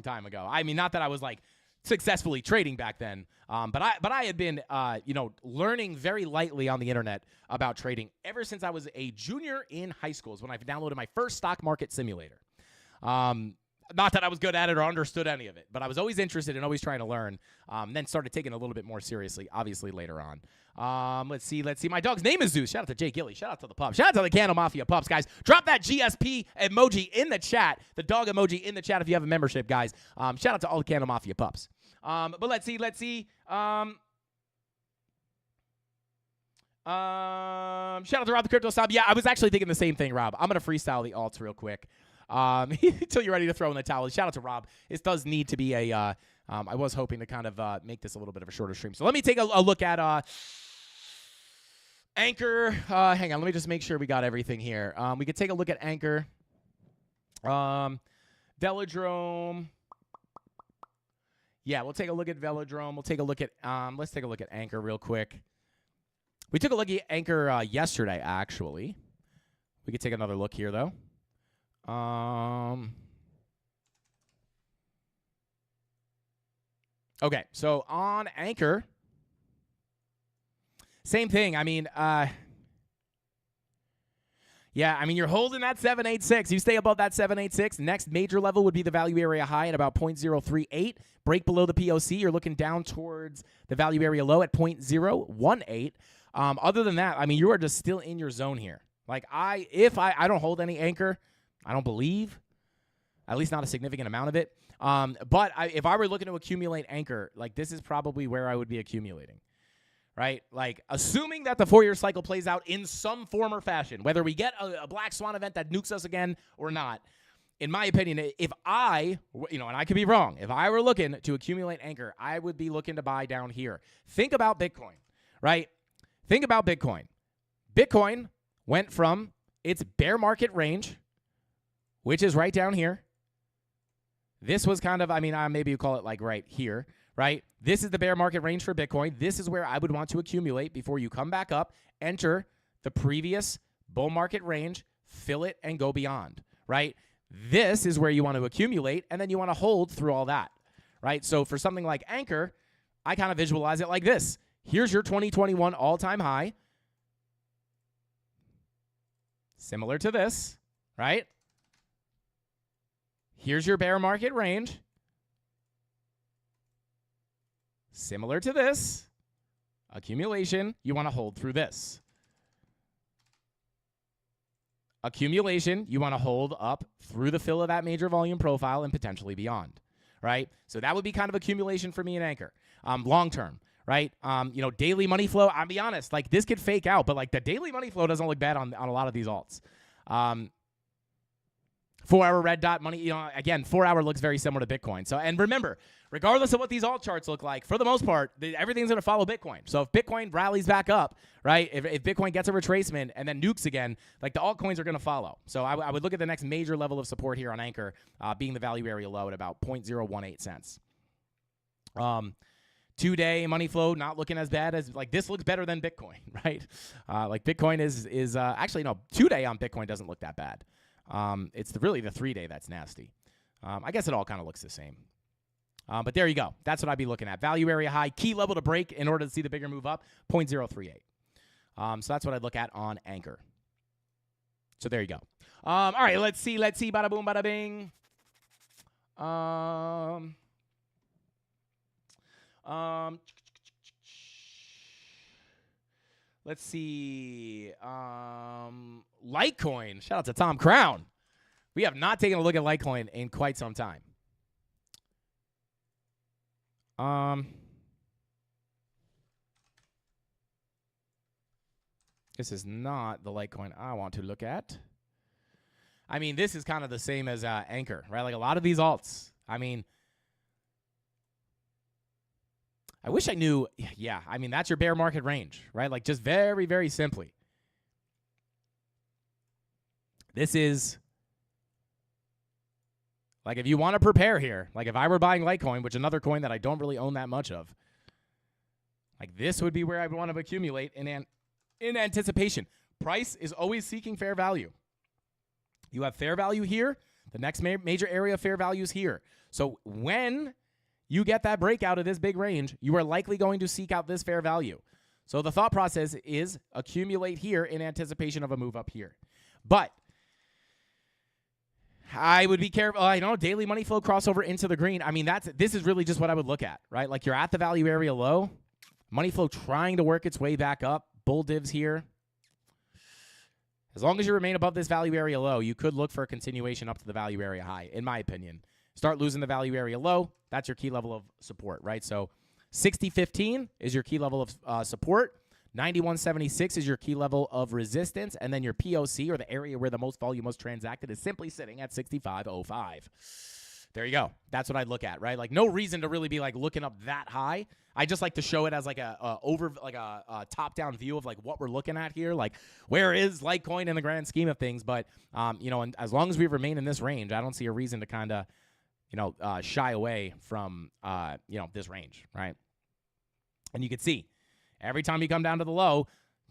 time ago. I mean, not that I was like successfully trading back then, but I had been, learning very lightly on the internet about trading ever since I was a junior in high school. Is when I downloaded my first stock market simulator. Not that I was good at it or understood any of it, but I was always interested and always trying to learn. Then started taking it a little bit more seriously, obviously, later on. Let's see. My dog's name is Zeus. Shout out to Jay Gilly. Shout out to the pup. Shout out to the CandleMafia pups, guys. Drop that GSP emoji in the chat, the dog emoji in the chat if you have a membership, guys. Shout out to all the CandleMafia pups. But let's see. Shout out to Rob the Crypto Snob. Yeah, I was actually thinking the same thing, Rob. I'm going to freestyle the alts real quick. Until you're ready to throw in the towel. Shout out to Rob. This does need to be a I was hoping to kind of make this a little bit of a shorter stream. So let me take a look at Anchor. Hang on, let me just make sure we got everything here. We could take a look at Anchor. Velodrome. Yeah, we'll take a look at Velodrome. We'll take a look at let's take a look at Anchor real quick. We took a look at Anchor yesterday, actually. We could take another look here, though. Okay, so on Anchor, same thing. I mean, yeah, I mean, you're holding that 786. You stay above that 786. Next major level would be the value area high at about 0.038. Break below the POC. You're looking down towards the value area low at 0.018. Other than that, I mean, you are just still in your zone here. Like, if I don't hold any Anchor, I don't believe, at least not a significant amount of it. But if I were looking to accumulate Anchor, like, this is probably where I would be accumulating. Right? Like, assuming that the 4-year cycle plays out in some form or fashion, whether we get a black swan event that nukes us again or not, in my opinion, if I, and I could be wrong, if I were looking to accumulate Anchor, I would be looking to buy down here. Think about Bitcoin, right? Think about Bitcoin. Bitcoin went from its bear market range, which is right down here. This was kind of, maybe you call it like right here, right? This is the bear market range for Bitcoin. This is where I would want to accumulate before you come back up, enter the previous bull market range, fill it, and go beyond, right? This is where you want to accumulate, and then you want to hold through all that, right? So for something like Anchor, I kind of visualize it like this. Here's your 2021 all-time high, similar to this, right? Here's your bear market range, similar to this. Accumulation, you want to hold through this. Accumulation, you want to hold up through the fill of that major volume profile and potentially beyond, right? So that would be kind of accumulation for me in Anchor, long term, right? Daily money flow, I'll be honest, like this could fake out, but like the daily money flow doesn't look bad on a lot of these alts. 4-hour red dot money, again, 4-hour looks very similar to Bitcoin. So, and remember, regardless of what these alt charts look like, for the most part, everything's going to follow Bitcoin. So if Bitcoin rallies back up, right, if Bitcoin gets a retracement and then nukes again, like the altcoins are going to follow. So I would look at the next major level of support here on Anchor being the value area low at about 0.018 cents. 2-day money flow not looking as bad as, like, this looks better than Bitcoin, right? Like Bitcoin is actually, no, 2-day on Bitcoin doesn't look that bad. It's really the 3-day that's nasty. I guess it all kind of looks the same. But there you go. That's what I'd be looking at. Value area high, key level to break in order to see the bigger move up, 0.038. So that's what I'd look at on Anchor. So there you go. All right, let's see. Bada boom, bada bing. Let's see. Litecoin. Shout out to Tom Crown. We have not taken a look at Litecoin in quite some time. This is not the Litecoin I want to look at. I mean, this is kind of the same as Anchor, right? Like a lot of these alts. I mean, I wish I knew. Yeah, I mean, that's your bear market range, right? Like just very, very simply. This is, like, if you want to prepare here, like if I were buying Litecoin, which another coin that I don't really own that much of, like this would be where I would want to accumulate in anticipation. Price is always seeking fair value. You have fair value here. The next major area of fair value is here. So when you get that breakout of this big range, you are likely going to seek out this fair value. So the thought process is accumulate here in anticipation of a move up here. But I would be careful. Daily money flow crossover into the green. I mean, this is really just what I would look at, right? Like you're at the value area low, money flow trying to work its way back up, bull divs here. As long as you remain above this value area low, you could look for a continuation up to the value area high, in my opinion. Start losing the value area low, that's your key level of support, right? So 60.15 is your key level of support. 91.76 is your key level of resistance. And then your POC, or the area where the most volume was transacted, is simply sitting at 65.05. There you go. That's what I'd look at, right? Like no reason to really be like looking up that high. I just like to show it as like a top-down view of like what we're looking at here. Like where is Litecoin in the grand scheme of things? But and as long as we remain in this range, I don't see a reason to kind of shy away from this range, right? And you can see every time you come down to the low,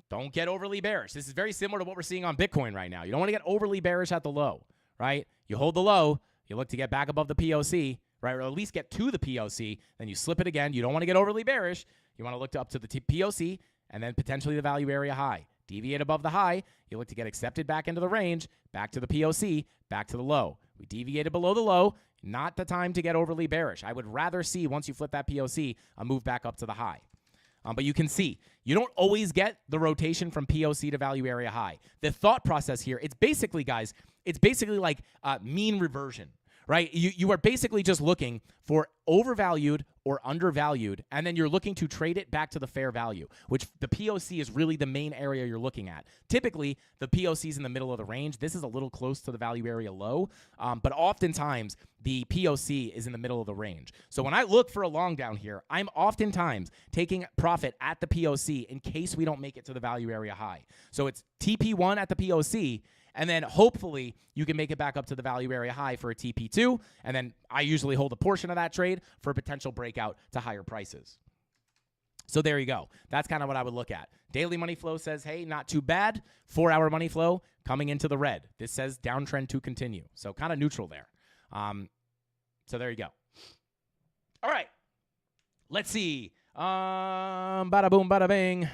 don't get overly bearish. This is very similar to what we're seeing on Bitcoin right now. You don't want to get overly bearish at the low, right? You hold the low, you look to get back above the POC, right, or at least get to the POC, then you slip it again. You don't want to get overly bearish. You want to look up to the POC and then potentially the value area high. Deviate above the high, you look to get accepted back into the range, back to the POC, back to the low. We deviated below the low, not the time to get overly bearish. I would rather see, once you flip that POC, a move back up to the high. But you can see, you don't always get the rotation from POC to value area high. The thought process here, it's basically, guys, like mean reversion, right? You are basically just looking for overvalued or undervalued, and then you're looking to trade it back to the fair value, which the POC is really the main area you're looking at. Typically, the POC is in the middle of the range. This is a little close to the value area low, but oftentimes the POC is in the middle of the range. So when I look for a long down here, I'm oftentimes taking profit at the POC in case we don't make it to the value area high. So it's TP1 at the POC, and then hopefully you can make it back up to the value area high for a TP2, and then I usually hold a portion of that trade for a potential breakout to higher prices. So there you go. That's kind of what I would look at. Daily money flow says, hey, not too bad. 4-hour money flow coming into the red. This says downtrend to continue. So kind of neutral there. So there you go. All right. Let's see. Bada boom, bada bing.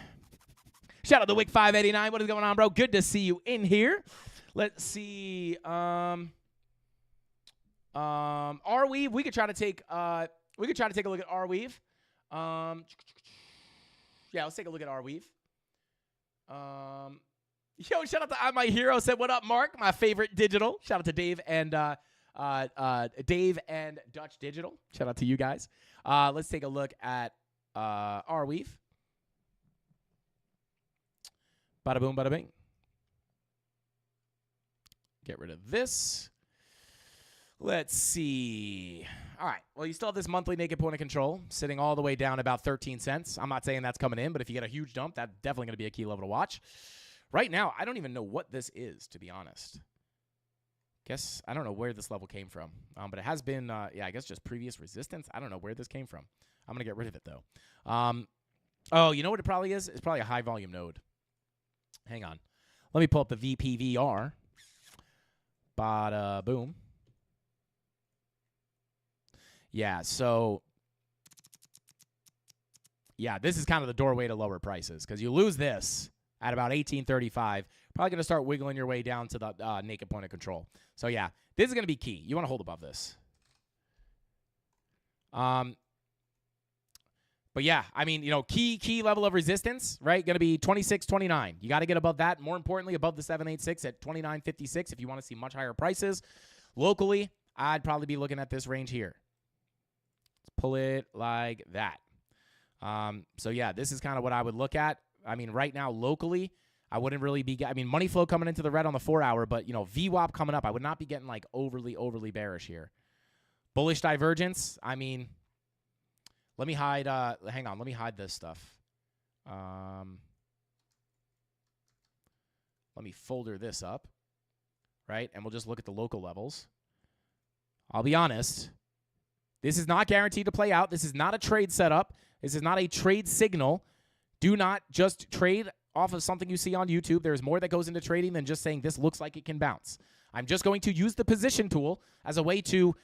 Shout out to Wick 589. What is going on, bro? Good to see you in here. Let's see. Arweave. We could try to take a look at Arweave. Yeah, let's take a look at Arweave. Yo, shout out to I My Hero. Said, what up, Mark? My favorite digital. Shout out to Dave and Dutch Digital. Shout out to you guys. Let's take a look at Arweave. Bada boom, bada bing. Get rid of this. Let's see. All right. Well, you still have this monthly naked point of control sitting all the way down about 13 cents. I'm not saying that's coming in, but if you get a huge dump, that's definitely going to be a key level to watch. Right now, I don't even know what this is, to be honest. Guess I don't know where this level came from, but it has been, I guess just previous resistance. I don't know where this came from. I'm going to get rid of it, though. Oh, you know what it probably is? It's probably a high volume node. Hang on. Let me pull up the VPVR. Bada boom. Yeah, so, yeah, this is kind of the doorway to lower prices because you lose this at about 1835. Probably going to start wiggling your way down to the naked point of control. So, yeah, this is going to be key. You want to hold above this. But, yeah, I mean, key level of resistance, right, going to be 26.29. You got to get above that. More importantly, above the 786 at 29.56 if you want to see much higher prices. Locally, I'd probably be looking at this range here. Let's pull it like that. So, yeah, this is kind of what I would look at. I mean, right now, locally, I wouldn't really be money flow coming into the red on the 4-hour, but, VWAP coming up. I would not be getting, like, overly bearish here. Bullish divergence, I mean, let me hide, hang on, let me hide this stuff. Let me folder this up, right? And we'll just look at the local levels. I'll be honest. This is not guaranteed to play out. This is not a trade setup. This is not a trade signal. Do not just trade off of something you see on YouTube. There's more that goes into trading than just saying this looks like it can bounce. I'm just going to use the position tool as a way to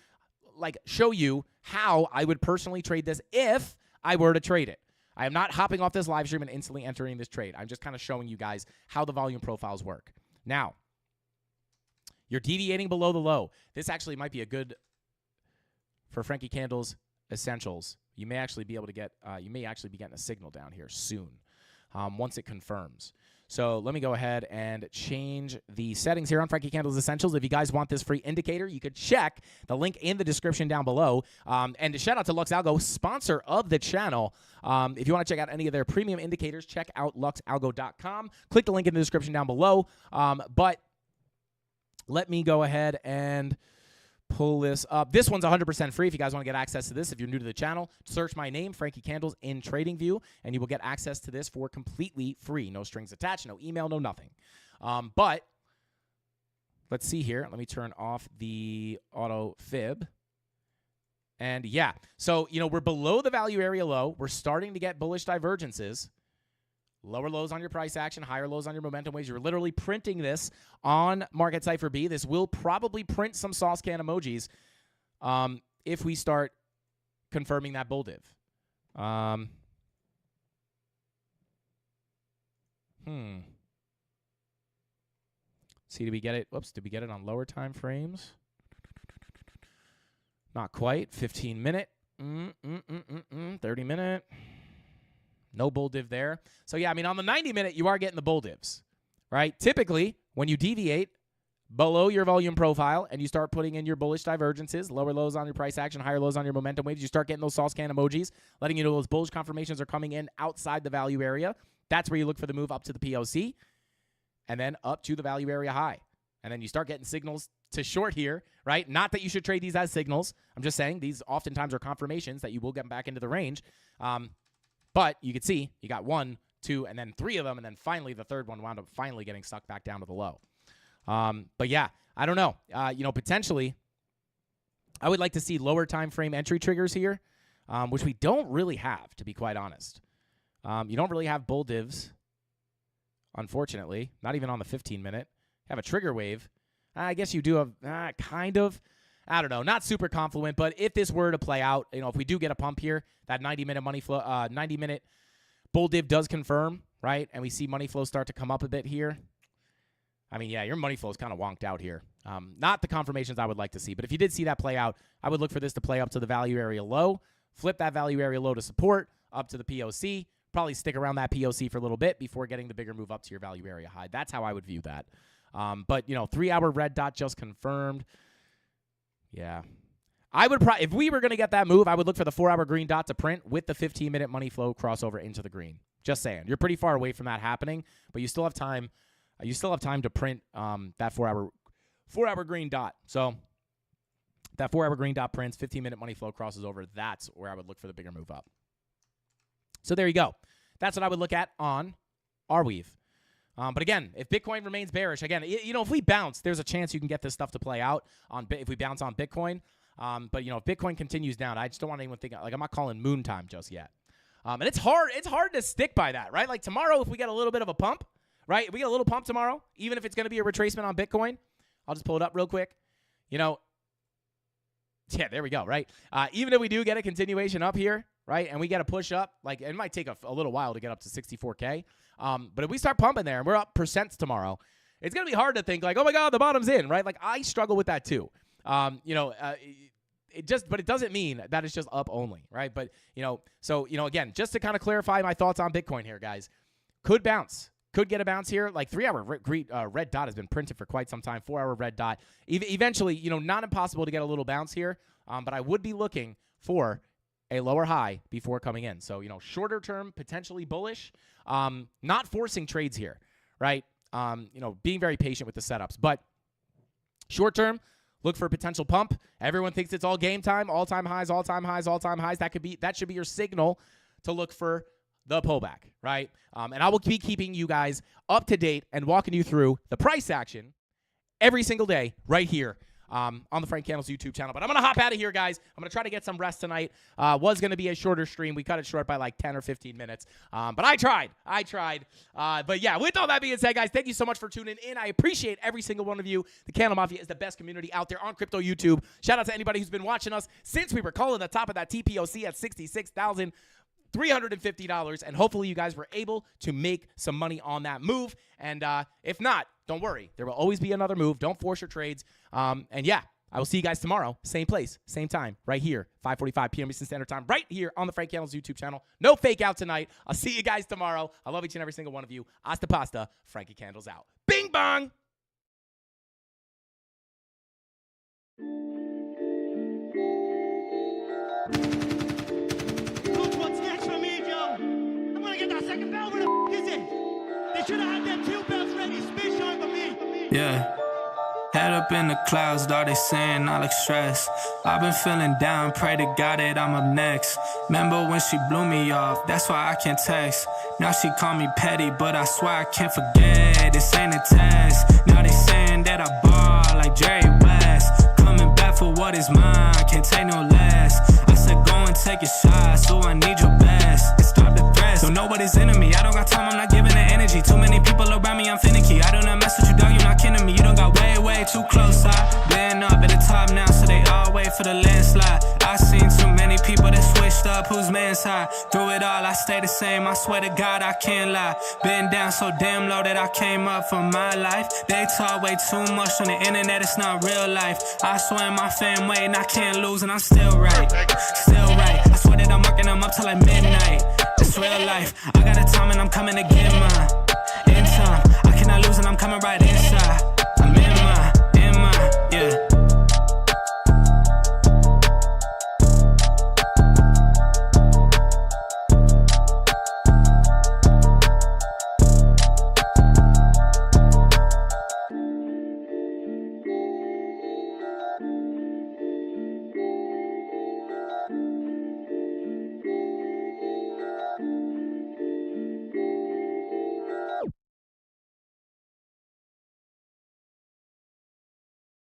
show you how I would personally trade this if I were to trade it. I am not hopping off this live stream and instantly entering this trade. I'm just kind of showing you guys how the volume profiles work. Now, you're deviating below the low. This actually might be a good for Frankie Candle's Essentials. You may actually be able to get, you may actually be getting a signal down here soon once it confirms. So let me go ahead and change the settings here on Frankie Candle's Essentials. If you guys want this free indicator, you could check the link in the description down below. And to shout out to Lux Algo, sponsor of the channel. If you want to check out any of their premium indicators, check out luxalgo.com. Click the link in the description down below. But let me go ahead and pull this up. This one's 100% free if you guys want to get access to this. If you're new to the channel, search my name, Frankie Candles, in TradingView, and you will get access to this for completely free. No strings attached, no email, no nothing. But let's see here. Let me turn off the auto fib. And yeah, so, we're below the value area low. We're starting to get bullish divergences. Lower lows on your price action, higher lows on your momentum waves. You're literally printing this on Market Cypher B. This will probably print some sauce can emojis if we start confirming that bull div. See, did we get it? Whoops, did we get it on lower time frames? Not quite. 15-minute. 30-minute. No bull div there. So, yeah, on the 90-minute, you are getting the bull divs, right? Typically, when you deviate below your volume profile and you start putting in your bullish divergences, lower lows on your price action, higher lows on your momentum waves, you start getting those sauce can emojis, letting you know those bullish confirmations are coming in outside the value area. That's where you look for the move up to the POC and then up to the value area high. And then you start getting signals to short here, right? Not that you should trade these as signals. I'm just saying these oftentimes are confirmations that you will get back into the range. But you can see you got 1, 2, and then 3 of them, and then finally the third one wound up finally getting sucked back down to the low. But yeah, I don't know. Potentially, I would like to see lower time frame entry triggers here, which we don't really have, to be quite honest. You don't really have bull divs, unfortunately. Not even on the 15-minute. Have a trigger wave. I guess you do have kind of. I don't know, not super confluent, but if this were to play out, if we do get a pump here, that 90-minute money flow, 90-minute bull div does confirm, right? And we see money flow start to come up a bit here. Yeah, your money flow is kind of wonked out here. Not the confirmations I would like to see, but if you did see that play out, I would look for this to play up to the value area low, flip that value area low to support, up to the POC, probably stick around that POC for a little bit before getting the bigger move up to your value area high. That's how I would view that. But 3-hour red dot just confirmed. Yeah. I would if we were going to get that move, I would look for the 4-hour green dot to print with the 15-minute money flow crossover into the green. Just saying. You're pretty far away from that happening, but you still have time. You still have time to print that 4-hour green dot. So that 4-hour green dot prints, 15-minute money flow crosses over. That's where I would look for the bigger move up. So there you go. That's what I would look at on Arweave. But again, if Bitcoin remains bearish, again, if we bounce, there's a chance you can get this stuff to play out if we bounce on Bitcoin. But if Bitcoin continues down, I just don't want anyone thinking, I'm not calling moon time just yet. And it's hard to stick by that, right? Like tomorrow, if we get a little bit of a pump, right? If we get a little pump tomorrow, even if it's going to be a retracement on Bitcoin, I'll just pull it up real quick. Yeah, there we go, right? Even if we do get a continuation up here, right, and we get a push up, it might take a little while to get up to 64K. But if we start pumping there and we're up percents tomorrow, it's going to be hard to think oh my God, the bottom's in, right? I struggle with that too. But it doesn't mean that it's just up only, right? But, again, just to kind of clarify my thoughts on Bitcoin here, guys, could bounce. Could get a bounce here. 3-hour red dot has been printed for quite some time. 4-hour red dot. Eventually, not impossible to get a little bounce here. But I would be looking for a lower high before coming in. So, shorter term, potentially bullish. Not forcing trades here, right? Being very patient with the setups. But short term, look for a potential pump. Everyone thinks it's all game time, all-time highs, all-time highs, all-time highs. That should be your signal to look for the pullback, right? And I will be keeping you guys up to date and walking you through the price action every single day right here on the Frank Candles YouTube channel. But I'm going to hop out of here, guys. I'm going to try to get some rest tonight. Was going to be a shorter stream. We cut it short by 10 or 15 minutes. But I tried. But yeah, with all that being said, guys, thank you so much for tuning in. I appreciate every single one of you. The Candle Mafia is the best community out there on crypto YouTube. Shout out to anybody who's been watching us since we were calling the top of that TPOC at $66,350, and hopefully you guys were able to make some money on that move. And if not, don't worry. There will always be another move. Don't force your trades. And yeah, I will see you guys tomorrow. Same place, same time, right here, 5:45 p.m. Eastern Standard Time, right here on the Frank Candles YouTube channel. No fake out tonight. I'll see you guys tomorrow. I love each and every single one of you. Hasta pasta. Frankie Candles out. Bing bong. What's next for me, Joe? I'm gonna get that second bell. Where the f is it? They should have had them 2 bells ready. Spit shine for me. Yeah. Had a up in the clouds, dog, they saying I look stressed. I've been feeling down, pray to God that I'm up next. Remember when she blew me off, that's why I can't text. Now she call me petty, but I swear I can't forget. This ain't a test. Now they saying that I ball like Jerry West. Coming back for what is mine, can't take no less. I said go and take a shot, so I need your best. And stop the threats, don't know what is in me. I don't got time, I'm not giving the energy. Too many people around me, I'm finicky. I do not mess with you, dog, you're not kidding me. You don't got way too close. I been up at the top now, so they all wait for the landslide. I seen too many people that switched up, whose man's high. Through it all, I stay the same, I swear to God, I can't lie. Been down so damn low that I came up for my life. They talk way too much on the internet, it's not real life. I swear my fam waiting, I can't lose, and I'm still right. Still right, I swear that I'm working them up till like midnight. It's real life, I got a time and I'm coming to get mine.